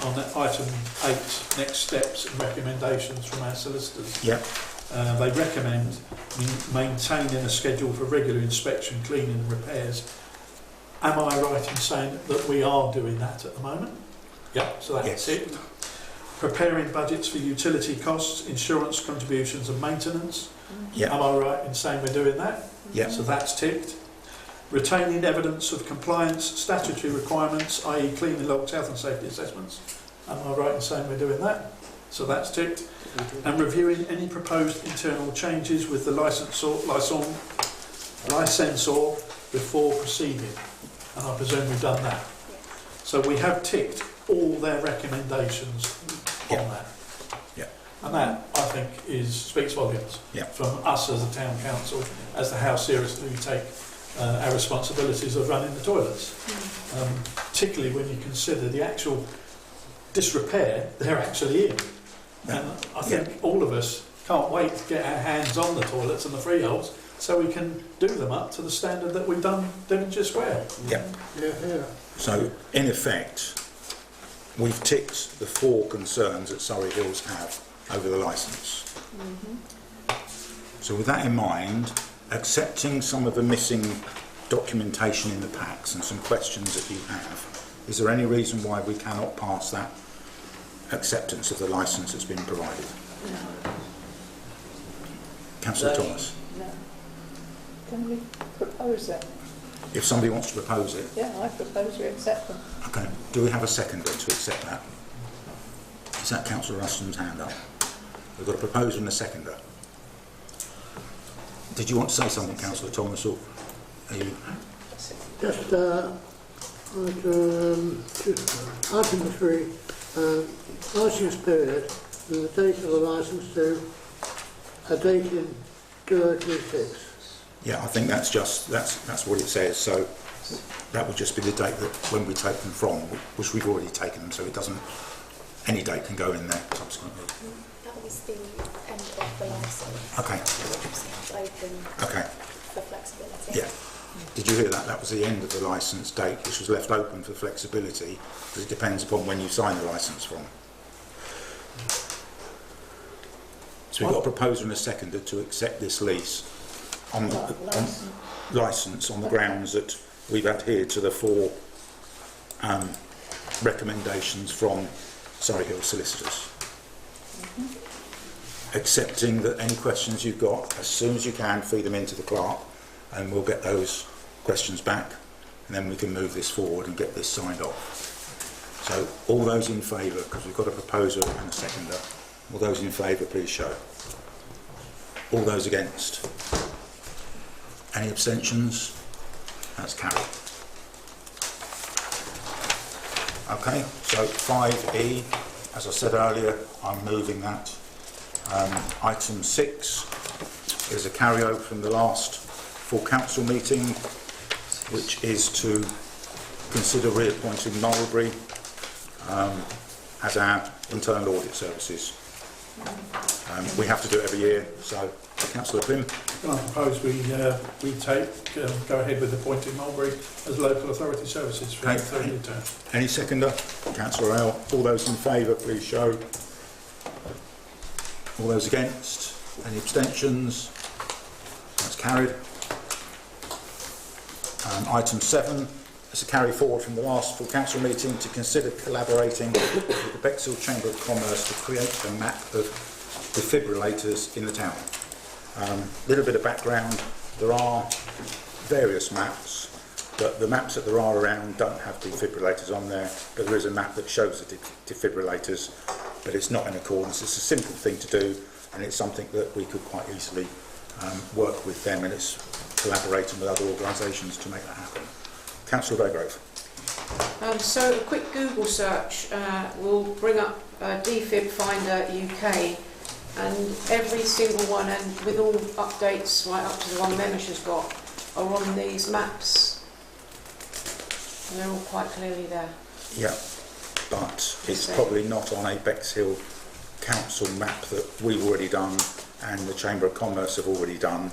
On that item 8, next steps and recommendations from our solicitors. Yep. They recommend maintaining a schedule for regular inspection, cleaning and repairs. Am I right in saying that we are doing that at the moment? Yep, so that's it. Preparing budgets for utility costs, insurance contributions and maintenance. Yep. Am I right in saying we're doing that? Yep. So that's ticked. Retaining evidence of compliance, statutory requirements, i.e. cleaning logs, health and safety assessments. Am I right in saying we're doing that? So that's ticked. And reviewing any proposed internal changes with the licensor before proceeding. And I presume we've done that. So we have ticked all their recommendations on that. Yeah. And that, I think, speaks volumes from us as a town council as to how seriously we take our responsibilities of running the toilets. Particularly when you consider the actual disrepair they're actually in. And I think all of us can't wait to get our hands on the toilets and the freeholds so we can do them up to the standard that we've done Devonshire Square. Yeah. So, in effect, we've ticked the 4 concerns that Surrey Hills have over the licence. So with that in mind, accepting some of the missing documentation in the packs and some questions that you have, is there any reason why we cannot pass that acceptance of the licence that's been provided? No. Councillor Thomas? No. Can we propose it? If somebody wants to propose it. Yeah, I propose we accept them. Okay. Do we have a seconder to accept that? Is that Councillor Ruston's hand up? We've got a proposer and a seconder. Did you want to say something, Councillor Thomas, or are you? Just item 3, licence period, and the date of the licence to a date in 2026. Yeah, I think that's what it says. So that would just be the date that when we take them from, which we've already taken them. So it doesn't. Any date can go in there subsequently. That was the end of the licence. Okay. It's open Okay. for flexibility. Yeah. Did you hear that? That was the end of the licence date, which was left open for flexibility, because it depends upon when you sign the licence from. So we've got a proposer and a seconder to accept this lease on licence on the grounds that we've adhered to the 4 recommendations from Surrey Hills solicitors. Accepting that any questions you've got, as soon as you can, feed them into the clerk, and we'll get those questions back, and then we can move this forward and get this signed off. So all those in favour, because we've got a proposer and a seconder, all those in favour please show. All those against? Any abstentions? That's carried. Okay, so 5E, as I said earlier, I'm moving that. Item 6 is a carryover from the last full council meeting, which is to consider reappointing Mulberry as our internal audit services. We have to do it every year, so Councillor Pym. I propose we go ahead with appointing Mulberry as local authority services for the 3rd term. Any seconder? Councillor Earl. All those in favour, please show. All those against? Any abstentions? That's carried. Item 7 is a carry forward from the last full council meeting to consider collaborating with the Bexhill Chamber of Commerce to create a map of defibrillators in the town. Little bit of background, there are various maps, but the maps that there are around don't have defibrillators on there, but there is a map that shows the defibrillators, but it's not in accordance. It's a simple thing to do, and it's something that we could quite easily work with them, and it's collaborating with other organisations to make that happen. Councillor Baygrove. So a quick Google search will bring up Defib Finder UK, and every single one, and with all updates right up to the one Memish has got, are on these maps. And they're all quite clearly there. Yeah, but it's probably not on a Bexhill Council map that we've already done and the Chamber of Commerce have already done.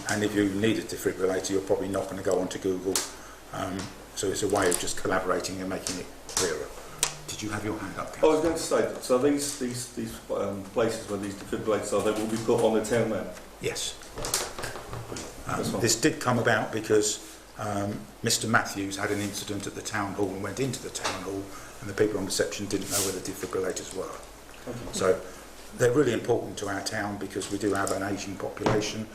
And if you need a defibrillator, you're probably not going to go onto Google. So it's a way of just collaborating and making it clearer. Did you have your hand up, Councillor? I was going to say that, so these places where these defibrillators are, they will be put on the town map? Yes. This did come about because Mr Matthews had an incident at the town hall and went into the town hall, and the people on reception didn't know where the defibrillators were. Okay. So they're really important to our town because we do have an ageing population,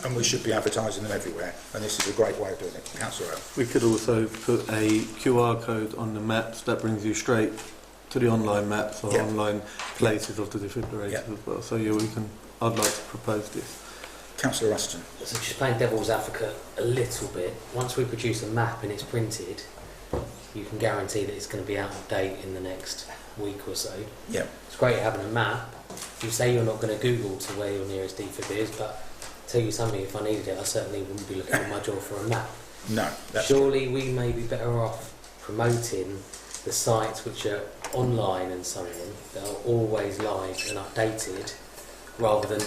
and we should be advertising them everywhere, and this is a great way of doing it. Councillor Earl. We could also put a QR code on the maps that brings you straight to the online maps or Yeah. online places of the defibrillators Yeah. as well. So yeah, I'd like to propose this. Councillor Ruston. So just playing devil's advocate a little bit, once we produce a map and it's printed, you can guarantee that it's going to be out of date in the next week or so. Yeah. It's great having a map. You say you're not going to Google to where your nearest defib is, but tell you something, if I needed it, I certainly wouldn't be looking on my door for a map. No. Surely we may be better off promoting the sites which are online and so on, that are always live and updated, rather than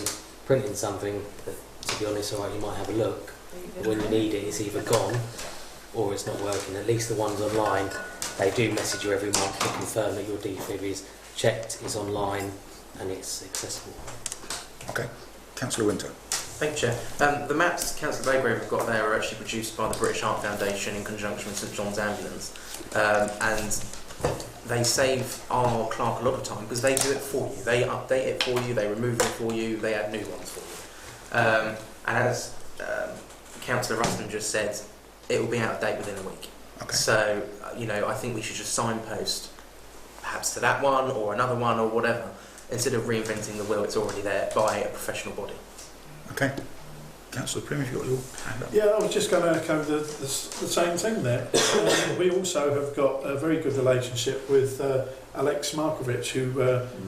printing something that, to be honest, alright, you might have a look, but when you need it, it's either gone or it's not working. At least the ones online, they do message you every month to confirm that your defib is checked, is online, and it's accessible. Okay. Councillor Winter. Thank you, Chair. The maps Councillor Baygrave have got there are actually produced by the British Heart Foundation in conjunction with St John's Ambulance, and they save our clerk a lot of time because they do it for you. They update it for you, they remove them for you, they add new ones for you. And as Councillor Ruston just said, it will be out of date within a week. Okay. So, I think we should just signpost perhaps to that one or another one or whatever, instead of reinventing the wheel. It's already there by a professional body. Okay. Councillor Prim, have you got your hand up? Yeah, I was just going to echo the same thing there. We also have got a very good relationship with Alex Markovich, who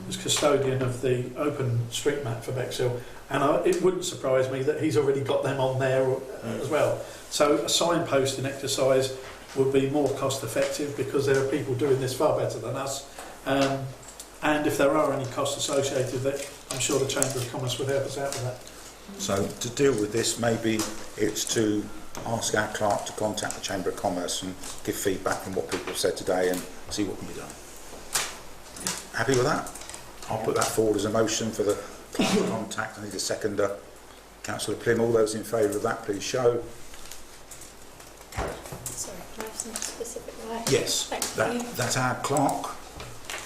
is custodian of the open street map for Bexhill, and it wouldn't surprise me that he's already got them on there as well. So a signposting exercise would be more cost effective because there are people doing this far better than us. And if there are any costs associated with it, I'm sure the Chamber of Commerce would help us out with that. So to deal with this, maybe it's to ask our clerk to contact the Chamber of Commerce and give feedback from what people have said today and see what can be done. Happy with that? I'll put that forward as a motion for the clerk to contact. I need a seconder. Councillor Plim, all those in favour of that, please show. Sorry, can I have some specific right? Yes, Thank you. that our clerk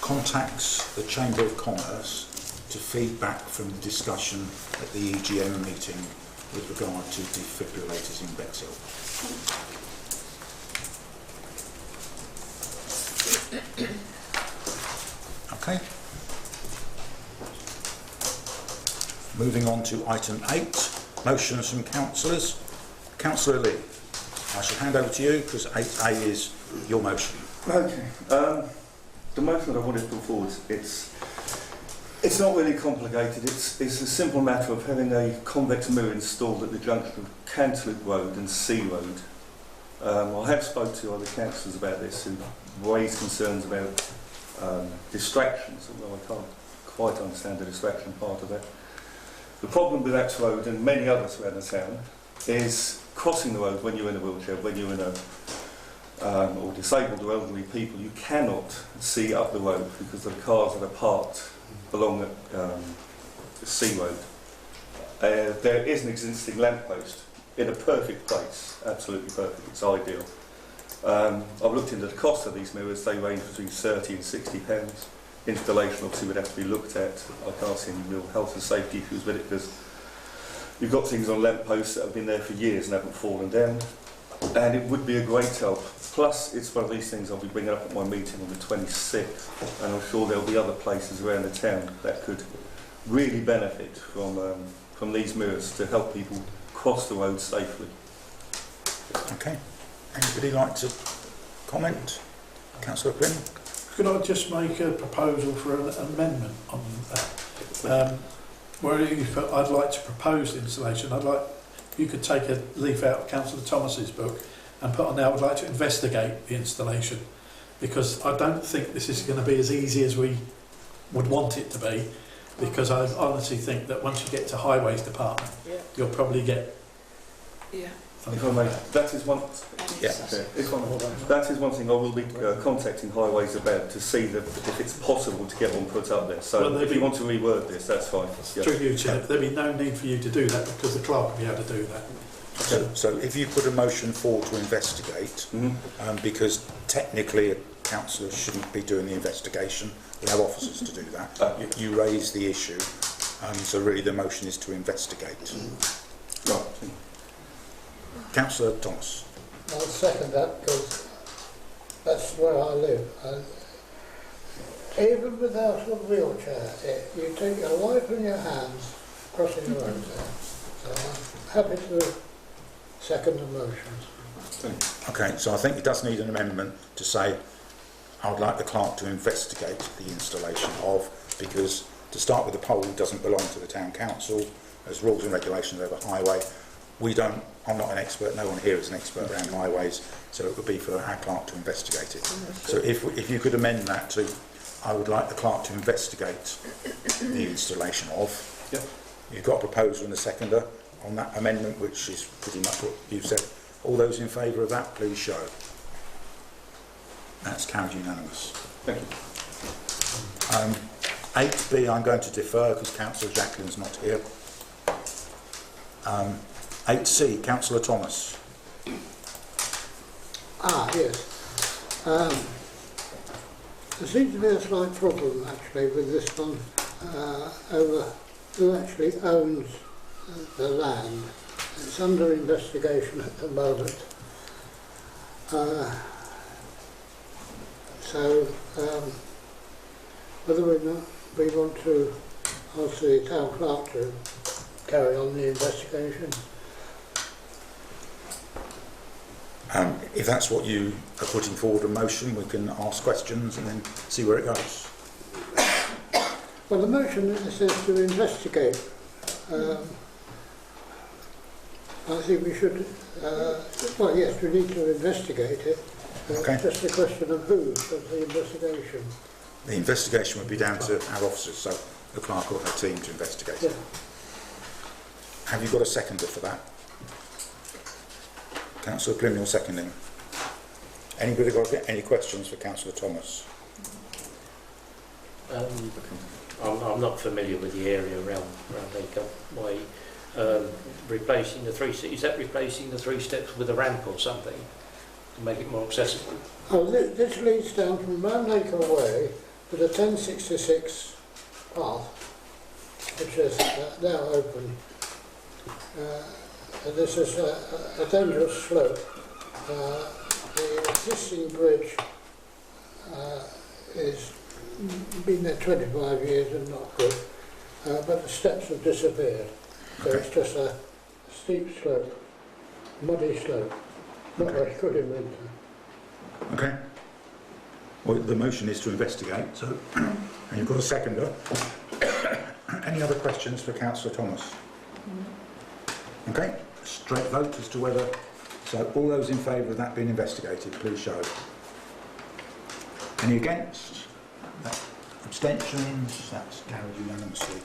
contacts the Chamber of Commerce to feedback from the discussion at the EGM meeting with regard to defibrillators in Bexhill. Okay. Moving on to item 8, motions from councillors. Councillor Lee, I shall hand over to you because 8A is your motion. Okay. The motion that I wanted to put forward, it's not really complicated. It's a simple matter of having a convex mirror installed at the junction of Cantlip Road and Sea Road. I have spoke to other councillors about this who raised concerns about distractions, although I can't quite understand the distraction part of it. The problem with that road and many others around the town is crossing the road when you're in a wheelchair, when you're in a or disabled or elderly people, you cannot see up the road because the cars that are parked along the Sea Road. There is an existing lamppost in a perfect place, absolutely perfect, it's ideal. I've looked into the cost of these mirrors, they range between £30 and £60. Installation obviously would have to be looked at. I can't see any real health and safety issues with it because you've got things on lampposts that have been there for years and haven't fallen down. And it would be a great help. Plus, it's one of these things I'll be bringing up at my meeting on the 26th, and I'm sure there'll be other places around the town that could really benefit from these mirrors to help people cross the road safely. Okay. Anybody like to comment? Councillor Prim? Could I just make a proposal for an amendment on that? Where I'd like to propose the installation. You could take a leaf out of Councillor Thomas's book and put on there, I would like to investigate the installation, because I don't think this is going to be as easy as we would want it to be, because I honestly think that once you get to Highways Department, you'll probably get... If I may, that is one. Yeah. That is one thing I will be contacting Highways about to see if it's possible to get one put up there. So if you want to reword this, that's fine. Through you, Chair, there'd be no need for you to do that because the clerk will be able to do that. So if you put a motion forward to investigate, because technically a councillor shouldn't be doing the investigation, we have officers to do that. You raise the issue, so really the motion is to investigate. Right. Councillor Thomas. I'll second that because that's where I live. And Even without a wheelchair, you take your life in your hands crossing the road there. So I'm happy to second the motion. Okay, so I think it does need an amendment to say I would like the clerk to investigate the installation of, because to start with, the pole doesn't belong to the town council. There's rules and regulations over highway. I'm not an expert, no one here is an expert around highways, so it would be for our clerk to investigate it. So if you could amend that to, I would like the clerk to investigate the installation of. Yep. You've got a proposer and a seconder on that amendment, which is pretty much what you've said. All those in favour of that, please show. That's carried unanimous. Thank you. 8B I'm going to defer because Councillor Jacqueline's not here. 8C, Councillor Thomas. Yes. There seems to be a slight problem actually with this one over who actually owns the land. It's under investigation at the moment. So whether or not we want to ask the town clerk to carry on the investigation. If that's what you are putting forward a motion, we can ask questions and then see where it goes. Well, the motion says to investigate. I think we should, well, yes, we need to investigate it. Okay. Just a question of who does the investigation. The investigation would be down to our officers, so the clerk or her team to investigate it. Yeah. Have you got a seconder for that? Councillor Plym, you're seconding. Anybody got any questions for Councillor Thomas? I'm not familiar with the area around Acre Way. Replacing the is that replacing the 3 steps with a ramp or something to make it more accessible? Oh, this leads down from Round Acre Way to the 1066 path, which is now open. And this is a dangerous slope. The existing bridge is been there 25 years and not good, but the steps have disappeared. So it's just a steep slope, muddy slope, not very good in winter. Okay. Well, the motion is to investigate, so, and you've got a seconder. Any other questions for Councillor Thomas? Okay, straight vote as to whether, so all those in favour of that being investigated, please show. Any against? Abstentions? That's carried unanimously.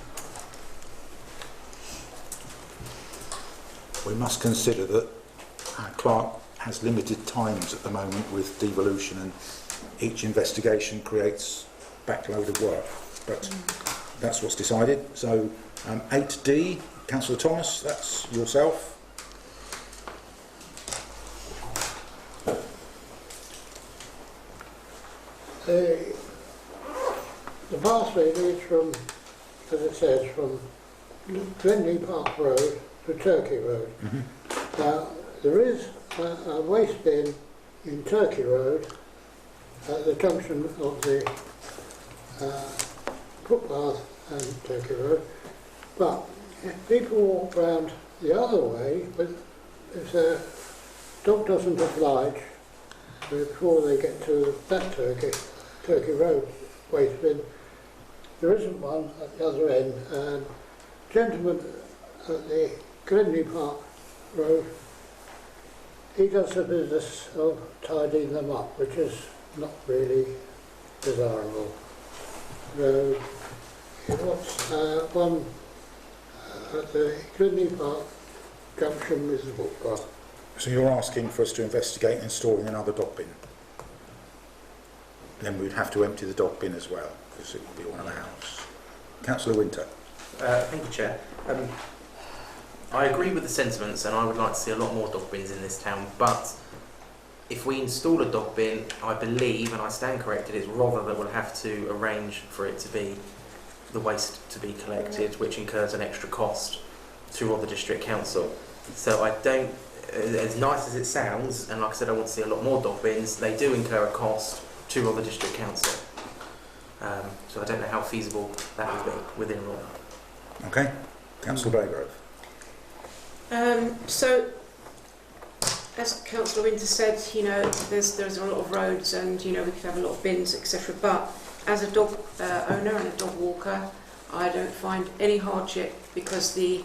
We must consider that our clerk has limited times at the moment with devolution, and each investigation creates a backload of work, but that's what's decided. So 8D, Councillor Thomas, that's yourself. The pathway leads from, as it says, from Glenley Park Road to Turkey Road. Now, there is a waste bin in Turkey Road at the junction of the footpath and Turkey Road, but if people walk round the other way, but if the dog doesn't oblige before they get to that Turkey Road waste bin, there isn't one at the other end, and gentleman at the Glenley Park Road, he does the business of tidying them up, which is not really desirable. So he wants one at the Glenley Park junction with the footpath. So you're asking for us to investigate installing another dog bin? Then we'd have to empty the dog bin as well, because it would be one of the house. Councillor Winter. Thank you, Chair. I agree with the sentiments, and I would like to see a lot more dog bins in this town, but if we install a dog bin, I believe, and I stand corrected, it's rather that we'll have to arrange for it to be, the waste to be collected, which incurs an extra cost to Rother District Council. So I don't, as nice as it sounds, and like I said, I want to see a lot more dog bins, they do incur a cost to Rother District Council. So I don't know how feasible that would be within law. Okay, Councillor Baygrove. So, as Councillor Winter said, you know, there's a lot of roads and, you know, we could have a lot of bins, etc. But as a dog owner and a dog walker, I don't find any hardship because the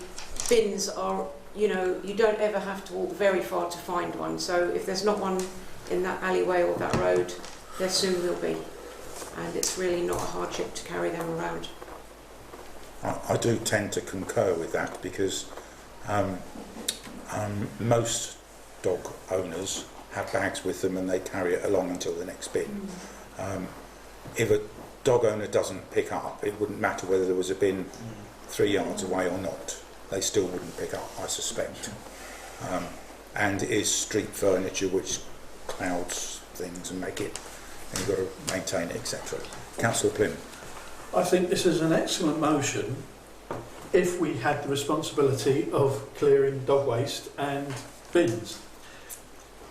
bins are, you know, you don't ever have to walk very far to find one. So if there's not one in that alleyway or that road, there soon will be. And it's really not a hardship to carry them around. I do tend to concur with that because most dog owners have bags with them and they carry it along until the next bin. If a dog owner doesn't pick up, it wouldn't matter whether there was a bin 3 yards away or not. They still wouldn't pick up, I suspect. And it is street furniture which clouds things and make it, and you've got to maintain it, etc. Councillor Plym. I think this is an excellent motion if we had the responsibility of clearing dog waste and bins.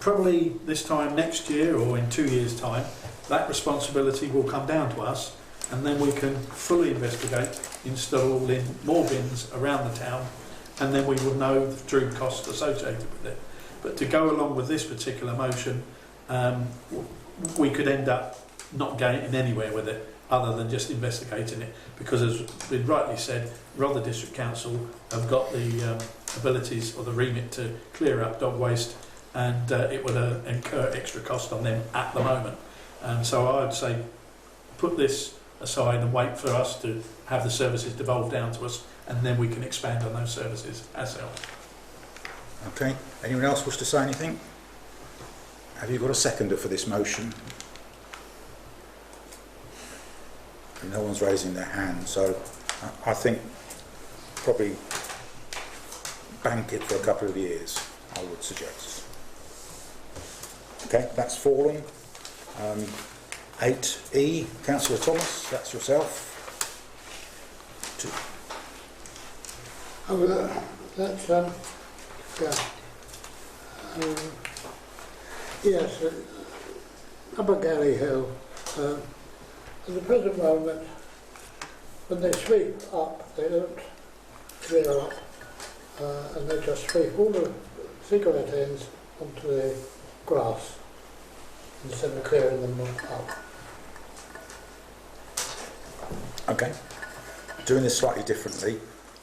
Probably this time next year or in 2 years' time, that responsibility will come down to us, and then we can fully investigate, installing more bins around the town, and then we will know the true costs associated with it. But to go along with this particular motion, we could end up not getting anywhere with it other than just investigating it, because as been rightly said, Rother District Council have got the abilities or the remit to clear up dog waste, and it would incur extra cost on them at the moment. So I would say put this aside and wait for us to have the services devolved down to us, and then we can expand on those services ourselves. Okay, anyone else wish to say anything? Have you got a seconder for this motion? No one's raising their hand, so I think probably bank it for a couple of years, I would suggest. Okay, that's fallen. 8E, Councillor Thomas, that's yourself. Yes, up at Galley Hill, at the present moment, when they sweep up, they don't clear up, and they just sweep all the cigarette ends onto the grass instead of clearing them up. Okay, doing this slightly differently,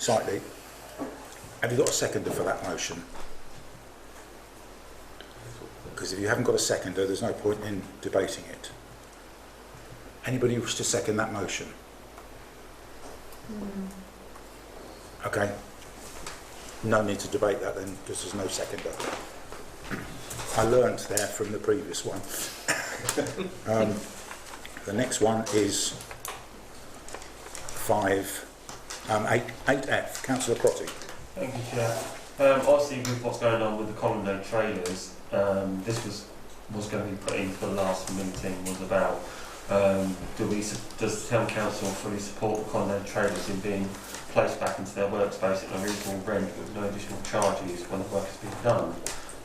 have you got a seconder for that motion? Because if you haven't got a seconder, there's no point in debating it. Anybody wish to second that motion? Okay. No need to debate that then, because there's no seconder. I learnt there from the previous one. The next one is 8F. Councillor Crotty. Thank you, Chair. Obviously, with what's going on with the Colonnade trailers, this was going to be put in for the last meeting, was about does the Town Council fully support the Colonnade trailers in being placed back into their workspace at a reasonable rent with no additional charges when the work has been done?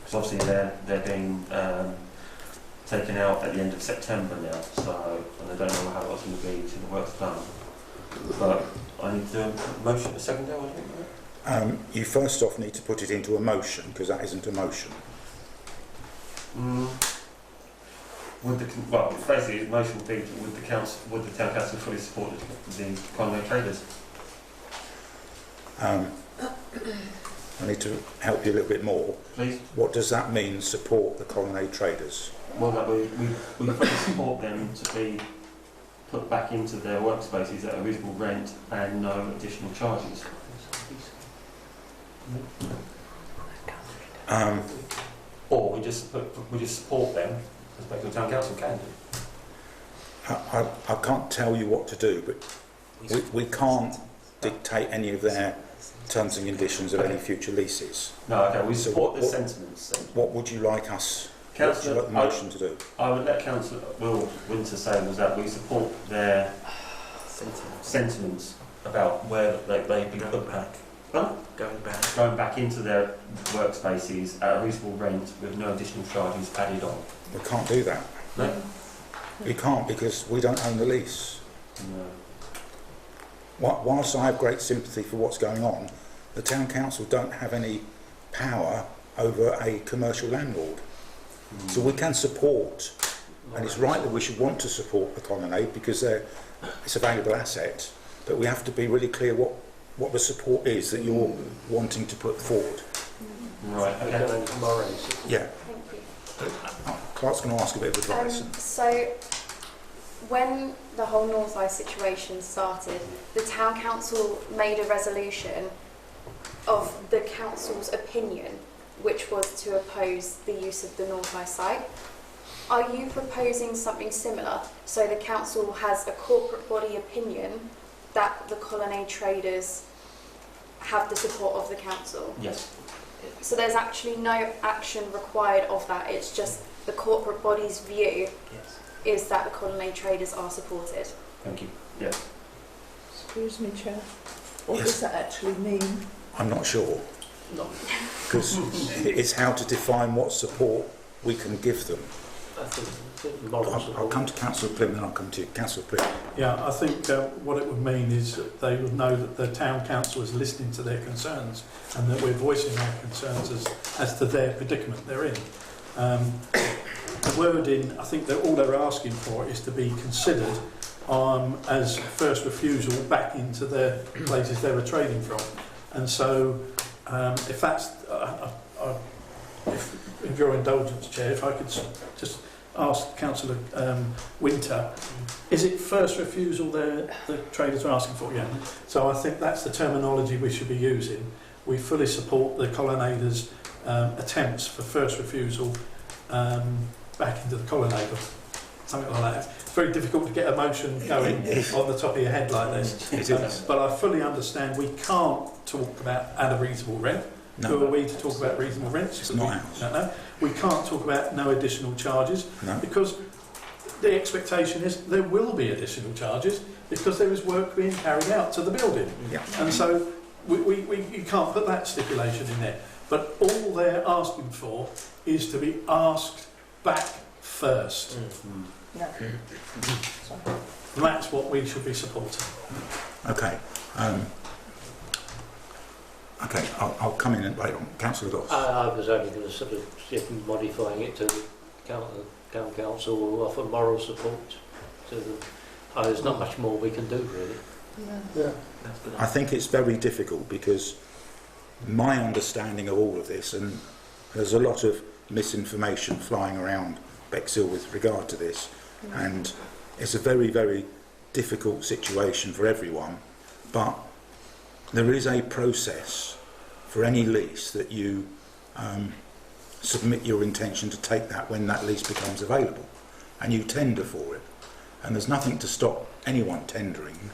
Because obviously they're being taken out at the end of September now, so and I don't know how that's going to be till the work's done. But I need to do a motion, a second day, I think, right? You first off need to put it into a motion, because that isn't a motion. Basically, the motion would be would the Town Council fully support the Colonnade traders? I need to help you a little bit more. Please. What does that mean, support the Colonnade traders? Well, that we fully support them to be put back into their workspaces at a reasonable rent and no additional charges. Or we just support them as Bexhill Town Council can do. I can't tell you what to do, but we can't dictate any of their terms and conditions of any future leases. No, okay, we support the sentiments. What would you like us, what would you like the motion to do? I would let Councillor Will Winter say was that we support their sentiments about where they've been put back. Going back into their workspaces at a reasonable rent with no additional charges added on. We can't do that. No? We can't, because we don't own the lease. Whilst I have great sympathy for what's going on, the town council don't have any power over a commercial landlord. So we can support, and it's right that we should want to support the colonnade because it's a valuable asset, but we have to be really clear what the support is that you're wanting to put forward. Right, okay. Yeah. Thank you. Clark's going to ask a bit of advice. So, when the whole North Eye situation started, the town council made a resolution of the council's opinion, which was to oppose the use of the North Eye site. Are you proposing something similar? So the council has a corporate body opinion that the colonnade traders have the support of the council? Yes. So there's actually no action required of that. It's just the corporate body's view is that the colonnade traders are supported. Thank you. Yes. Excuse me, Chair. What Yes. does that actually mean? I'm not sure. No. Because it's how to define what support we can give them. I think moral I'll support. come to Councillor Plim, then I'll come to Councillor Plim. Yeah, I think what it would mean is that they would know that the town council is listening to their concerns and that we're voicing our concerns as to their predicament they're in. The wording, I think that all they're asking for is to be considered as first refusal back into the places they were trading from. And so, if that's, if your indulgence, Chair, if I could just ask Councillor Winter, is it first refusal the traders are asking for? Yeah. So I think that's the terminology we should be using. We fully support the colonnaders' attempts for first refusal back into the colonnade or something like that. It's very difficult to get a motion going on the top of your head like this. But I fully understand we can't talk about at a reasonable rent. No. Who are we to talk about reasonable rents? It's not ours. No. We can't talk about no additional charges No. because the expectation is there will be additional charges because there is work being carried out to the building. Yeah. And so you can't put that stipulation in there. But all they're asking for is to be asked back first. No. And that's what we should be supporting. Okay. Okay, I'll come in later on. Councillor Goss. I was only going to sort of suggest modifying it to town council will offer moral support to them. There's not much more we can do really. Yeah. I think it's very difficult because my understanding of all of this, and there's a lot of misinformation flying around Bexhill with regard to this, and it's a very, very difficult situation for everyone, but there is a process for any lease that you submit your intention to take that when that lease becomes available, and you tender for it, and there's nothing to stop anyone tendering.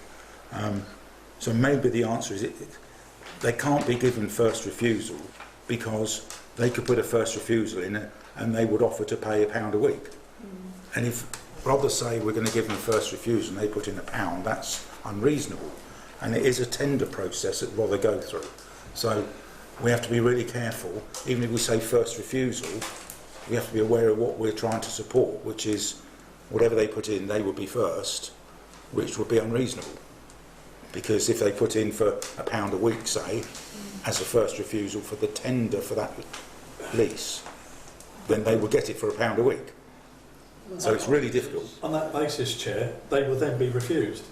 So maybe the answer is they can't be given first refusal because they could put a first refusal in it and they would offer to pay £1 a week. And if Rothers say we're going to give them first refusal and they put in £1, that's unreasonable. And it is a tender process that Rother go through. So we have to be really careful. Even if we say first refusal, we have to be aware of what we're trying to support, which is whatever they put in, they would be first, which would be unreasonable. Because if they put in for £1 a week, say, as a first refusal for the tender for that lease, then they would get it for £1 a week. So it's really difficult. On that basis, Chair, they will then be refused.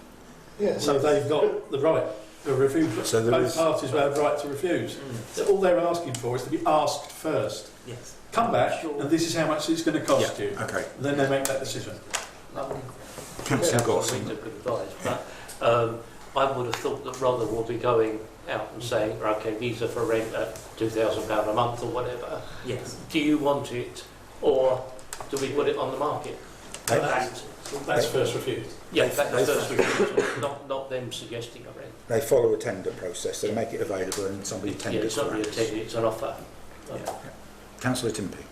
Yes. So they've got the right to refuse. So both parties will have the right to refuse. So all they're asking for is to be asked first. Yes. Come back, and this is how much it's going to cost you. Okay. And then they make that decision. Councillor Goss. But I would have thought that Rother will be going out and saying, okay, these are for rent at £2,000 a month or whatever. Yes. Do you want it, or do we put it on the market? That's first refused. Yeah, that's first refusal, not them suggesting a rent. They follow a tender process. They make it available and somebody Yeah, tenders it's not for really a it. tender, it's an offer. Councillor Timpey.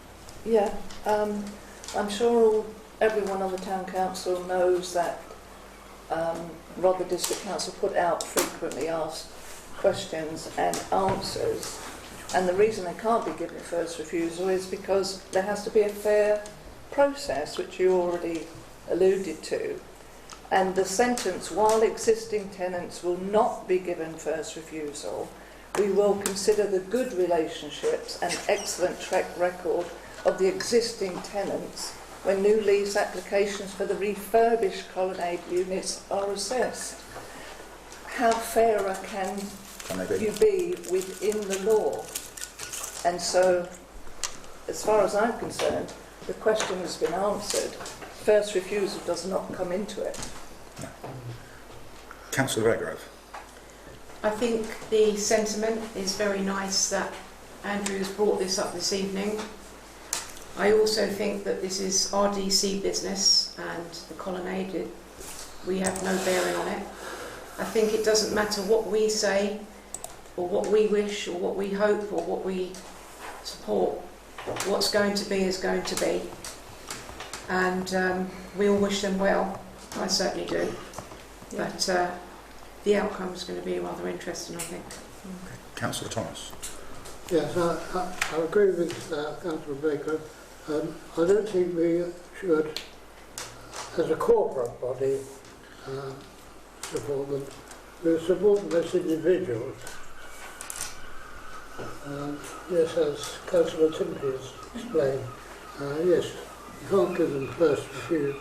Yeah, I'm sure everyone on the town council knows that Rother District Council put out frequently asked questions and answers, and the reason they can't be given first refusal is because there has to be a fair process, which you already alluded to. and the sentence, while existing tenants will not be given first refusal, we will consider the good relationships and excellent track record of the existing tenants when new lease applications for the refurbished colonnade units are assessed. How fairer can you be within the law? And so, as far as I'm concerned, the question has been answered. First refusal does not come into it. No. Councillor Redgrove. I think the sentiment is very nice that Andrew has brought this up this evening. I also think that this is RDC business, and the colonnade, we have no bearing on it. I think it doesn't matter what we say, or what we wish, or what we hope, or what we support. What's going to be is going to be. And we all wish them well. I certainly do. Yeah. But the outcome is going to be rather interesting, I think. Okay. Councillor Thomas. Yes, I agree with Councillor Baker. I don't think we should, as a corporate body, support them. We support them as individuals. Yes, as Councillor Timothy has explained, yes, you can't give them first refusal.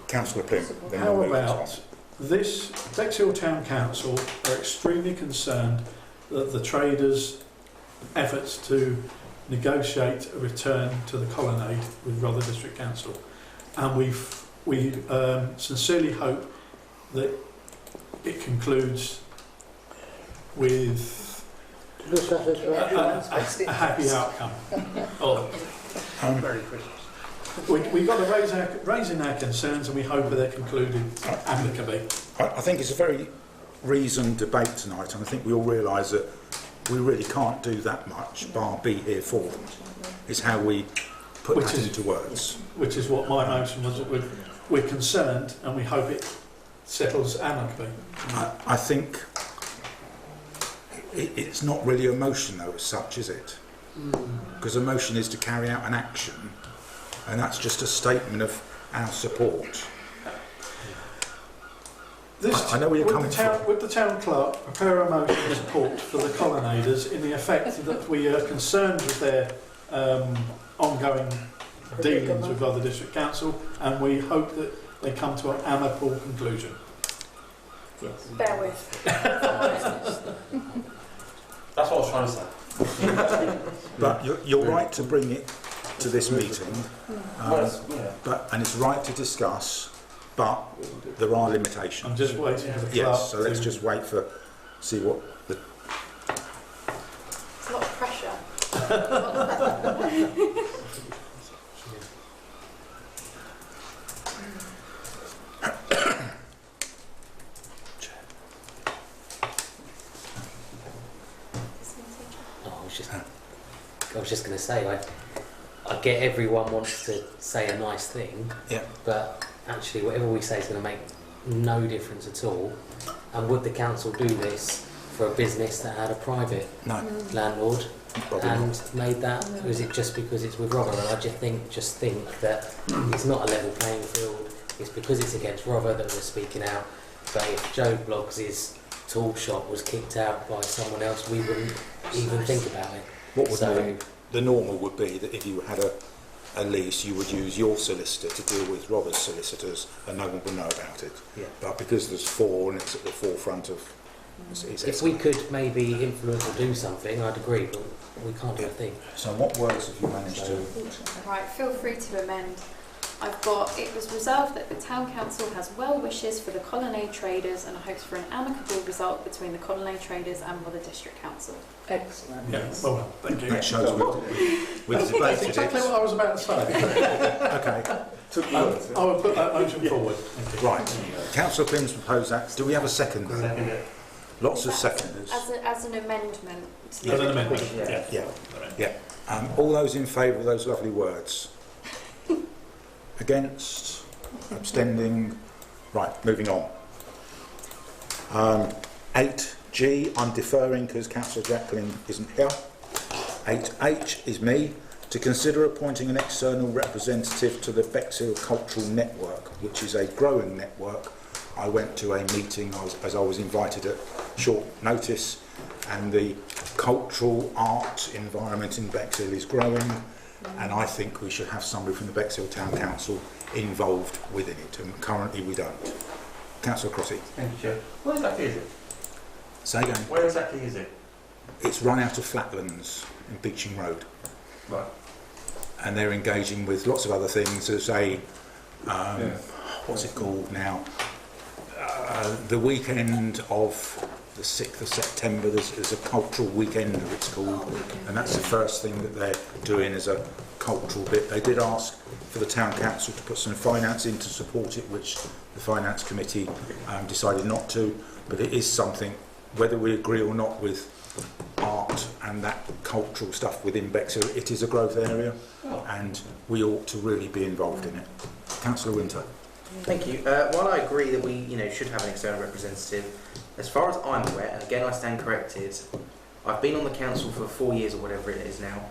Councillor Pym. Then How we'll move about on. this? Bexhill Town Council are extremely concerned that the traders' efforts to negotiate a return to the colonnade with Rother District Council, and we sincerely hope that it concludes with a happy outcome. Merry Christmas. We've got to raising our concerns, and we hope that they're concluded amicably. I think it's a very reasoned debate tonight, and I think we all realise that we really can't do that much, bar be here for them. It's how we put that into words. Which is what my motion was. That we're concerned, and we hope it settles amicably. I think it's not really a motion, though, as such, is it? Because a motion is to carry out an action, and that's just a statement of our support. I know where you're coming from. Would the town clerk prepare a motion of support for the colonnaders in the effect that we are concerned with their ongoing dealings with other district council, and we hope that they come to an amicable conclusion? Yes. Bear with. That's what I was trying to say. But you're right to bring it to this meeting, and it's right to discuss, but there are limitations. I'm just waiting for the clerk. Yes, so let's just wait for, see what the... It's a lot of pressure. I was just going to say, I get everyone wants to say a nice thing, yeah, but actually whatever we say is going to make no difference at all. And would the council do this for a business that had a private landlord and made that, or is it just because it's with Rother? And I just think that it's not a level playing field. It's because it's against Rother that we're speaking out. But if Joe Bloggs' tool shop was kicked out by someone else, we wouldn't even think about it. What would the normal would be that if you had a lease, you would use your solicitor to deal with Rother's solicitors, and no one would know about it. Yeah. But because there's four and it's at the forefront of... If we could maybe influence or do something, I'd agree, but we can't do a thing. So what words have you managed to... Right, feel free to amend. I've got, it was resolved that the Town Council has well wishes for the colonnade traders and hopes for an amicable result between the colonnade traders and Rother District Council. Excellent. Yeah, well done. Thank you. That shows we've That's debated exactly it. what I was about to say. Okay. I will put that motion forward. Thank you. Right. Councillor Pym's proposed that. Do we have a second? Lots of seconders. As an amendment. To As an the amendment, Yeah. All those in favour of those lovely words? Against? Abstending? Right, moving on. 8G, I'm deferring because Councillor Jacqueline isn't here. 8H is me. to consider appointing an external representative to the Bexhill Cultural Network, which is a growing network. I went to a meeting as I was invited at short notice, and the cultural arts environment in Bexhill is growing, and I think we should have somebody from the Bexhill Town Council involved within it, and currently we don't. Councillor Crotty. Thank you, Chair. Where exactly is it? Say again. Where exactly is it? It's run out of Flatlands in Beeching Road. Right. And they're engaging with lots of other things as a, what's it called now? The weekend of the 6th of September, there's a cultural weekend, it's called, and that's the first thing that they're doing as a cultural bit. They did ask for the Town Council to put some finance in to support it, which the Finance Committee decided not to, but it is something, whether we agree or not with art and that cultural stuff within Bexhill, it is a growth area, and we ought to really be involved in it. Councillor Winter. Thank you. While I agree that we, should have an external representative, as far as I'm aware, and again I stand corrected, I've been on the council for 4 years or whatever it is now.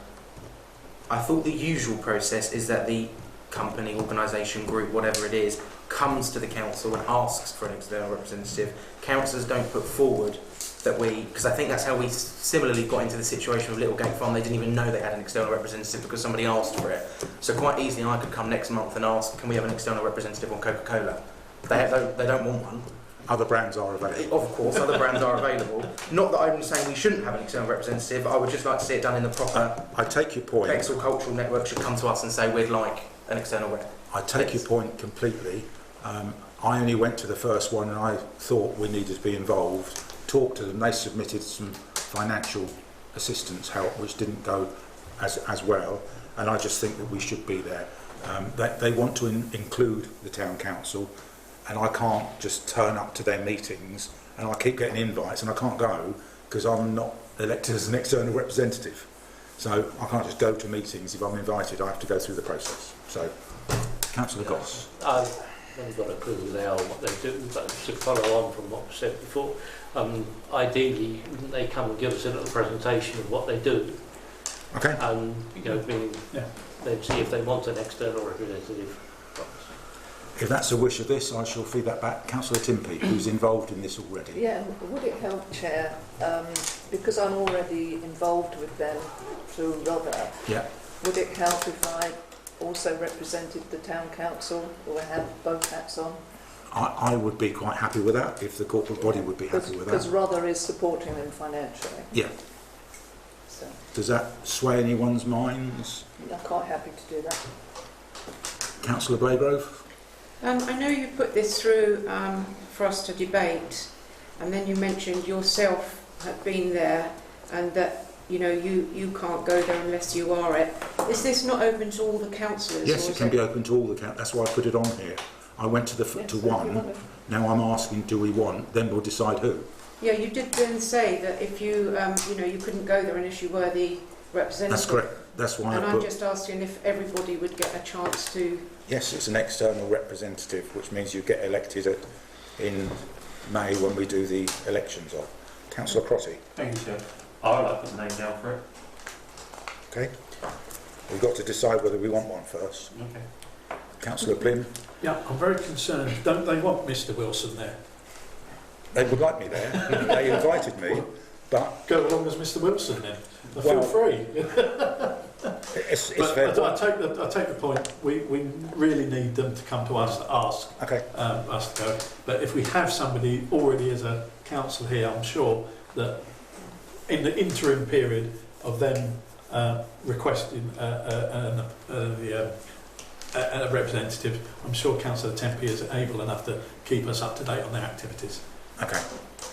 I thought the usual process is that the company, organisation, group, whatever it is, comes to the council and asks for an external representative. Councillors don't put forward that because I think that's how we similarly got into the situation with Littlegate Farm. They didn't even know they had an external representative because somebody asked for it. So quite easily I could come next month and ask, can we have an external representative on Coca-Cola? They don't want one. Other brands are available. Of course, other brands are available. Not that I'm saying we shouldn't have an external representative, I would just like to see it done in the proper... I take your point. Bexhill Cultural Network should come to us and say we'd like an external rep. I take your point completely. I only went to the first one and I thought we needed to be involved. Talked to them, they submitted some financial assistance help which didn't go as well, and I just think that we should be there. They want to include the Town Council, and I can't just turn up to their meetings, and I keep getting invites and I can't go because I'm not elected as an external representative. So I can't just go to meetings. If I'm invited, I have to go through the process. So, Councillor Goss. I haven't got a clue who they are, what they do, but to follow on from what was said before, ideally, wouldn't they come and give us a little presentation of what they do? Okay. And, then see if they want an external representative. If that's a wish of this, I shall feed that back. Councillor Timpey, who's involved in this already. Yeah, would it help, Chair, because I'm already involved with them through Rother, would it help if I also represented the Town Council, or have both hats on? I would be quite happy with that, if the corporate body would be happy with that. Because Rother is supporting them financially. Yeah. So Does that sway anyone's minds? I'm quite happy to do that. Councillor Braygrove? I know you put this through for us to debate, and then you mentioned yourself had been there, and that you can't go there unless you are it. Is this not open to all the councillors? Yes, it can be open to all the councillors. That's why I put it on here. I went to one. Now I'm asking, do we want? Then we'll decide who. Yeah, you did then say that if you you couldn't go there unless you were the representative. That's correct. That's why. And I'm just asking if everybody would get a chance to. Yes, it's an external representative, which means you get elected in May when we do the elections on. Councillor Crotty. Thank you, Chair. I would like to put the name down for it. Okay. We've got to decide whether we want one first. Okay. Councillor Plym. Yeah, I'm very concerned. Don't they want Mr Wilson there? They would like me there. They invited me, but... Go along as Mr Wilson then. Well, feel free. it's but fair. I take the point. We really need them to come to us to ask us to go. But if we have somebody already as a council here, I'm sure that in the interim period of them requesting a representative, I'm sure Councillor Tempe is able enough to keep us up to date on their activities. Okay.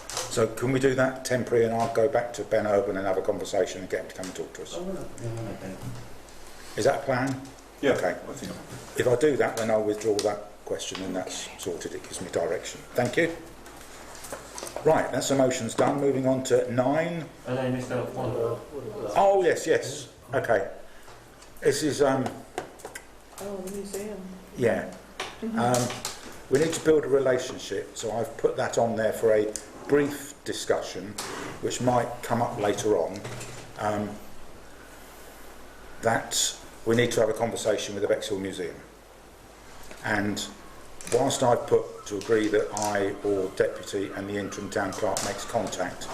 So can we do that temporary, and I'll go back to Ben Urban and have a conversation and get him to come and talk to us? Is that a plan? Yeah. Okay. I think. If I do that, then I'll withdraw that question, and that's sorted. It gives me direction. Thank you. Right, that's the motion's done. Moving on to 9. And then Mr. Oh, yes. Okay. This is, Oh, the museum. yeah. We need to build a relationship, so I've put that on there for a brief discussion, which might come up later on. that we need to have a conversation with the Bexhill Museum. And whilst I've put to agree that I or Deputy and the interim town clerk makes contact,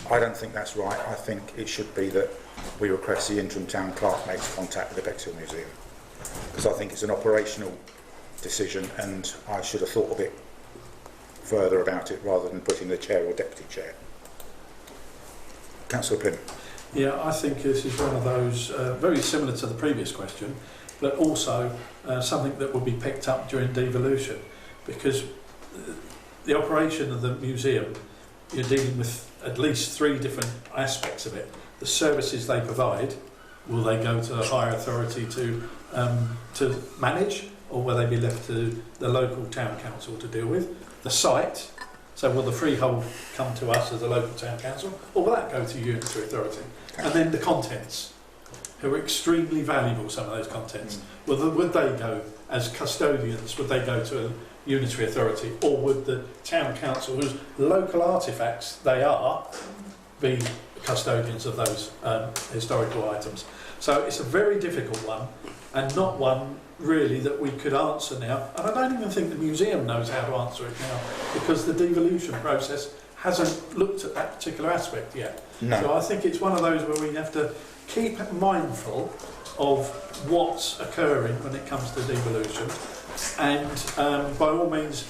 I don't think that's right. I think it should be that we request the interim town clerk makes contact with the Bexhill Museum, because I think it's an operational decision and I should have thought a bit further about it rather than putting the chair or deputy chair. Councillor Pym. Yeah, I think this is one of those, very similar to the previous question, but also something that will be picked up during devolution, because the operation of the museum, you're dealing with at least 3 different aspects of it. The services they provide, will they go to a higher authority to manage, or will they be left to the local town council to deal with? The site, so will the freehold come to us as a local town council, or will that go to unitary authority? And then the contents, who are extremely valuable, some of those contents. Would they go as custodians, would they go to a unitary authority, or would the town council, whose local artefacts they are, be custodians of those historical items? So it's a very difficult one, and not one really that we could answer now. And I don't even think the museum knows how to answer it now, because the devolution process hasn't looked at that particular aspect yet. No. So I think it's one of those where we have to keep mindful of what's occurring when it comes to devolution, and by all means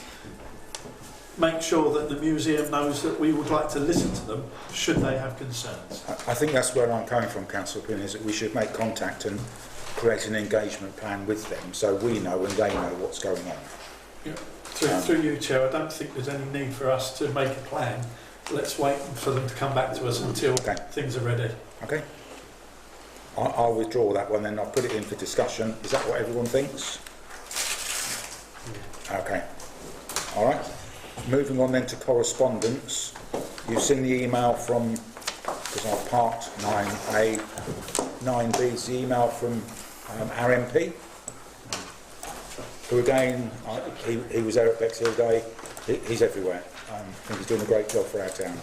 make sure that the museum knows that we would like to listen to them should they have concerns. I think that's where I'm coming from, Councillor Pym, is that we should make contact and create an engagement plan with them so we know and they know what's going on. Yeah. Through you, Chair, I don't think there's any need for us to make a plan. Let's wait for them to come back to us until things are ready. Okay. I'll withdraw that one then. I'll put it in for discussion. Is that what everyone thinks? Okay. All right. Moving on then to correspondence. You've seen the email from, because our part 9A, 9B is the email from our MP, who again, he was there at Bexhill Day. He's everywhere. I think he's doing a great job for our town.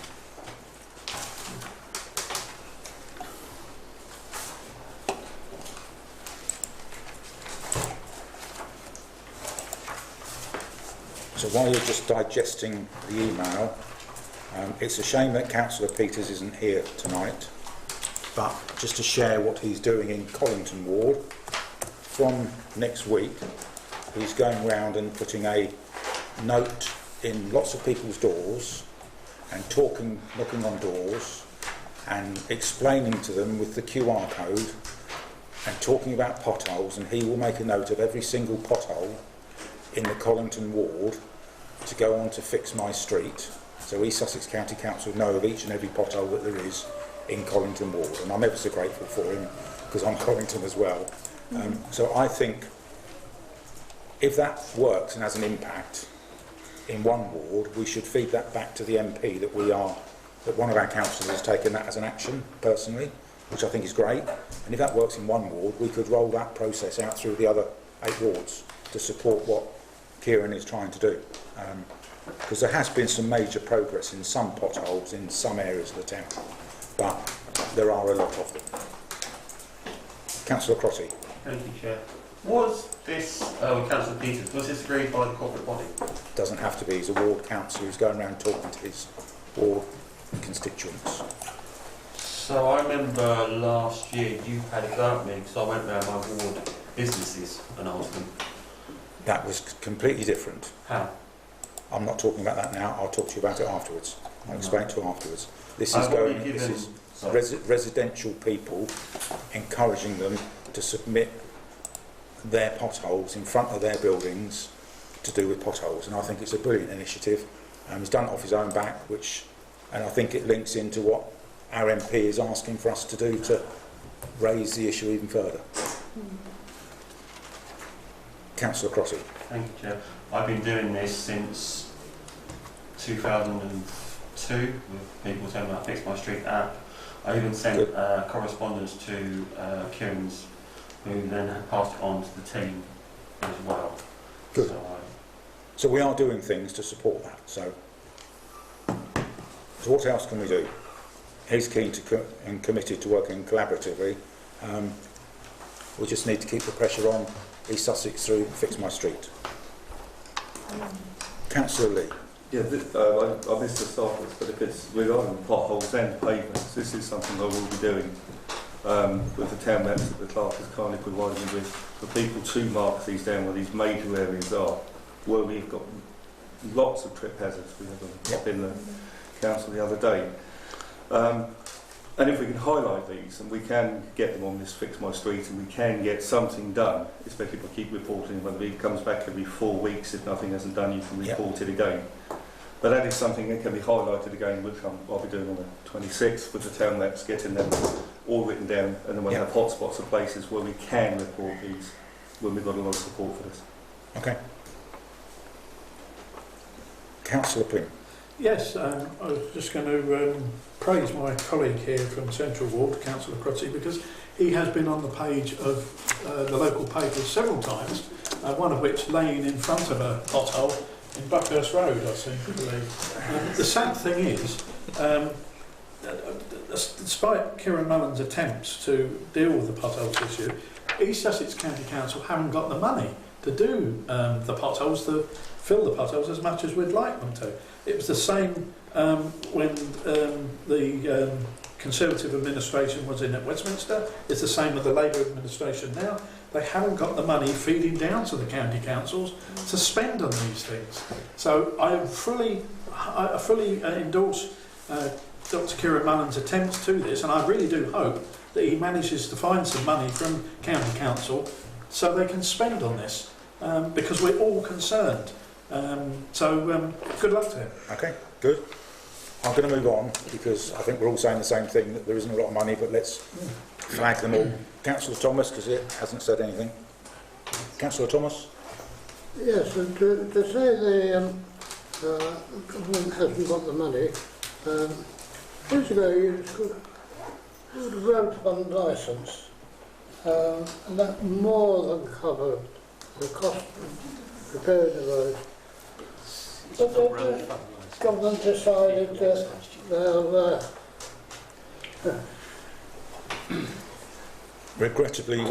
So while you're just digesting the email, it's a shame that Councillor Peters isn't here tonight, but just to share what he's doing in Collington Ward, from next week he's going round and putting a note in lots of people's doors and knocking on doors and explaining to them with the QR code and talking about potholes, and he will make a note of every single pothole in the Collington Ward to go on to Fix My Street, so East Sussex County Council know of each and every pothole that there is in Collington Ward, and I'm ever so grateful for him because I'm Collington as well. So I think if that works and has an impact in one ward, we should feed that back to the MP that one of our councillors has taken that as an action personally, which I think is great. And if that works in one ward, we could roll that process out through the other 8 wards to support what Kieran is trying to do. Because there has been some major progress in some potholes in some areas of the town, but there are a lot of them. Councillor Crotty. Thank you, Chair. Was this, Councillor Peters, was this agreed by the corporate body? Doesn't have to be. He's a ward councillor who's going around talking to his ward constituents. So I remember last year you had a go at me because I went round my ward businesses and asked them. That was completely different. How? I'm not talking about that now. I'll talk to you about it afterwards. I'll explain to you afterwards. This is residential people, encouraging them to submit their potholes in front of their buildings to do with potholes, and I think it's a brilliant initiative. He's done it off his own back, and I think it links into what our MP is asking for us to do to raise the issue even further. Councillor Crotty. Thank you, Chair. I've been doing this since 2002 with people telling me I Fix My Street app. I even sent correspondence to Kieran's, who then passed it on to the team as well. Good. So we are doing things to support that. So what else can we do? He's keen to and committed to working collaboratively. We just need to keep the pressure on East Sussex through Fix My Street. Councillor Lee. Yeah, I missed the start of this, but if it's regarding potholes and pavements, this is something I will be doing with the town maps that the clerk has kindly provided me with, for people to mark these down where these major areas are, where we've got lots of trip hazards. We had them up in the council the other day. And if we can highlight these and we can get them on this Fix My Street and we can get something done, especially if I keep reporting, whether it comes back every 4 weeks, if nothing hasn't done, you can report it again. But that is something that can be highlighted again, which I'll be doing on the 26th with the town maps, getting them all written down, and then we'll have hotspots of places where we can report these when we've got a lot of support for this. Okay. Councillor Pym. Yes, I was just going to praise my colleague here from Central Ward, Councillor Crotty, because he has been on the page of the local papers several times, one of which laying in front of a pothole in Buckhurst Road, I seem to believe. The sad thing is, despite Kieran Mullen's attempts to deal with the potholes issue, East Sussex County Council haven't got the money to do the potholes, to fill the potholes as much as we'd like them to. It was the same when the Conservative administration was in at Westminster. It's the same with the Labour administration now. They haven't got the money feeding down to the county councils to spend on these things. So I fully endorse Dr. Kieran Mullen's attempts to this, and I really do hope that he manages to find some money from county council so they can spend on this, because we're all concerned. Good luck to him. Okay, good. I'm going to move on because I think we're all saying the same thing, that there isn't a lot of money, but let's flag them all. Councillor Thomas, because it hasn't said anything. Councillor Thomas? Yes, and to say the government hasn't got the money, years ago you could road fund licence, and that more than covered the cost of repairing the road. But the government decided that they'll regrettably,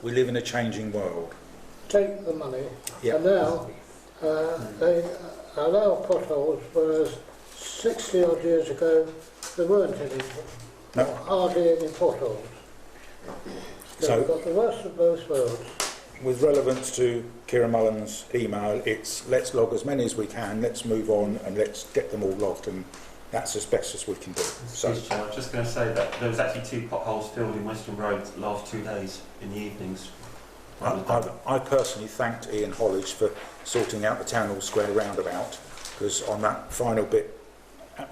we live in a changing world. take the money, Yep. and now they allow potholes, whereas 60 odd years ago there weren't any, hardly any potholes. So we've got the worst of both worlds. With relevance to Kieran Mullen's email, it's let's log as many as we can, let's move on and let's get them all logged, and that's as best as we can do. So, I was just going to say that there was actually 2 potholes filled in Western Road the last 2 days in the evenings. I personally thanked Ian Hollage for sorting out the Town Hall Square roundabout, because on that final bit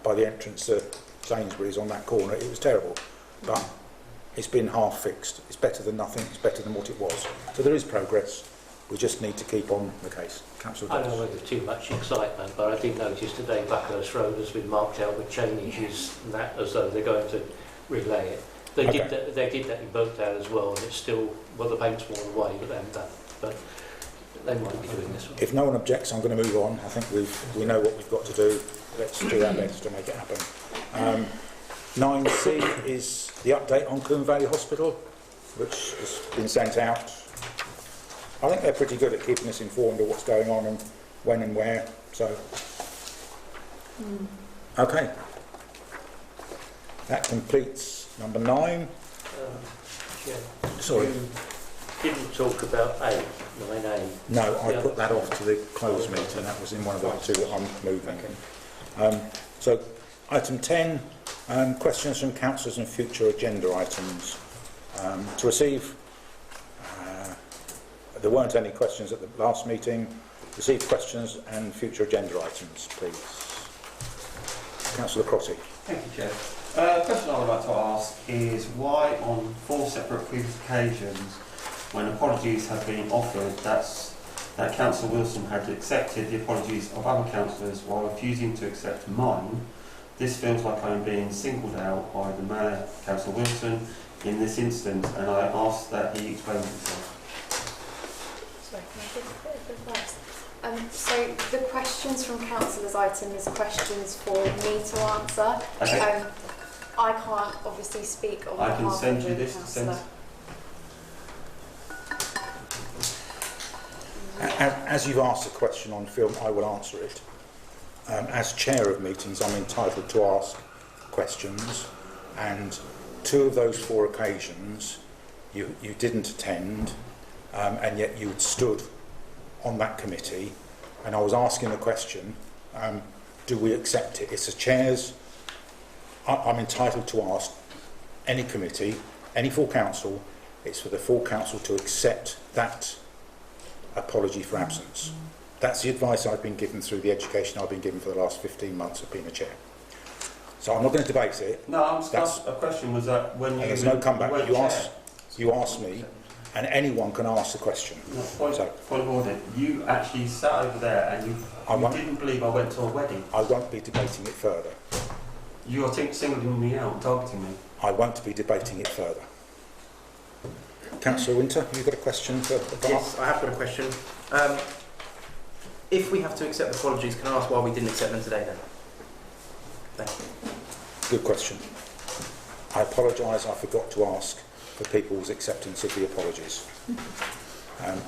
by the entrance to Sainsbury's on that corner, it was terrible. But it's been half fixed. It's better than nothing. It's better than what it was. So there is progress. We just need to keep on the case. Councillor I Doss. don't know whether too much excitement, but I did notice today Buckhurst Road has been marked out with chain issues and that, as though they're going to relay it. They did that in Birkdale as well, and it's still, well, the paint's worn away, but they haven't done it. But they might be doing this one. If no one objects, I'm going to move on. I think we know what we've got to do. Let's do our best to make it happen. 9C is the update on Coombe Valley Hospital, which has been sent out. I think they're pretty good at keeping us informed of what's going on and when and where. So, okay. That completes number 9. Sorry. You didn't talk about 9A. No, I put that off to the closed meeting. That was in one of the 2 that I'm moving. So, item 10, questions from councillors and future agenda items. To receive, there weren't any questions at the last meeting. Receive questions and future agenda items, please. Councillor Crotty. Thank you, Chair. The question I would like to ask is why on 4 separate previous occasions, when apologies have been offered, that Councillor Wilson had accepted the apologies of other councillors while refusing to accept mine. This feels like I'm being singled out by the Mayor, Councillor Wilson, in this instance, and I ask that he explain himself. Sorry, can I give a bit of advice? So the questions from councillors' item is questions for me to answer. As you've asked a question on film, I will answer it. As chair of meetings, I'm entitled to ask questions, and 2 of those 4 occasions you didn't attend, and yet you had stood on that committee, and I was asking the question, do we accept it? It's a chair's, I'm entitled to ask any committee, any full council, it's for the full council to accept that apology for absence. That's the advice I've been given through the education I've been given for the last 15 months of being a chair. So I'm not going to debate it. No, I'm just, a question was that when you... There's no comeback. You asked me, and anyone can ask the question. No, point of order. You actually sat over there and you didn't believe I went to a wedding. I won't be debating it further. You're singling me out, targeting me. I won't be debating it further. Councillor Winter, have you got a question for Bart? Yes, I have got a question. If we have to accept apologies, can I ask why we didn't accept them today then? Thank you. Good question. I apologise, I forgot to ask for people's acceptance of the apologies.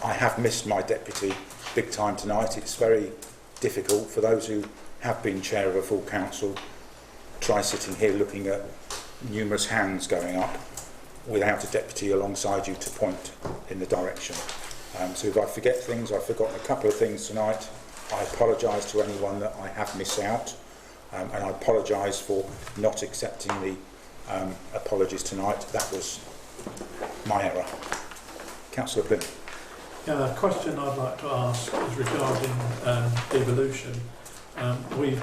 I have missed my deputy big time tonight. It's very difficult for those who have been chair of a full council. Try sitting here looking at numerous hands going up without a deputy alongside you to point in the direction. So if I forget things, I've forgotten a couple of things tonight. I apologise to anyone that I have missed out, and I apologise for not accepting the apologies tonight. That was my error. Councillor Plym. Yeah, a question I'd like to ask is regarding devolution. We've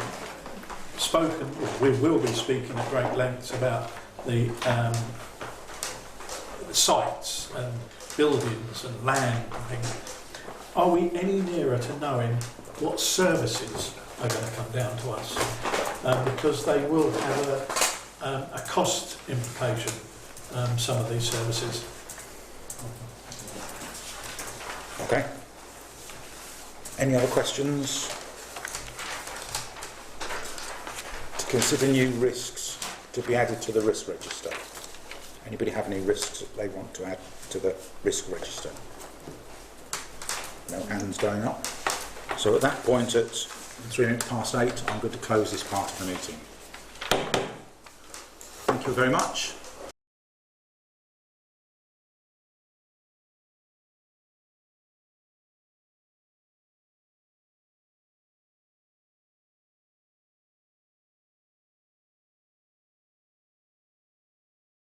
spoken, we will be speaking at great lengths about the sites and buildings and land and things. Are we any nearer to knowing what services are going to come down to us? Because they will have a cost implication, some of these services. Okay. Any other questions? To consider new risks to be added to the risk register. Anybody have any risks that they want to add to the risk register? No hands going up. So at that point, at 8:03, I'm going to close this part of the meeting. Thank you very much.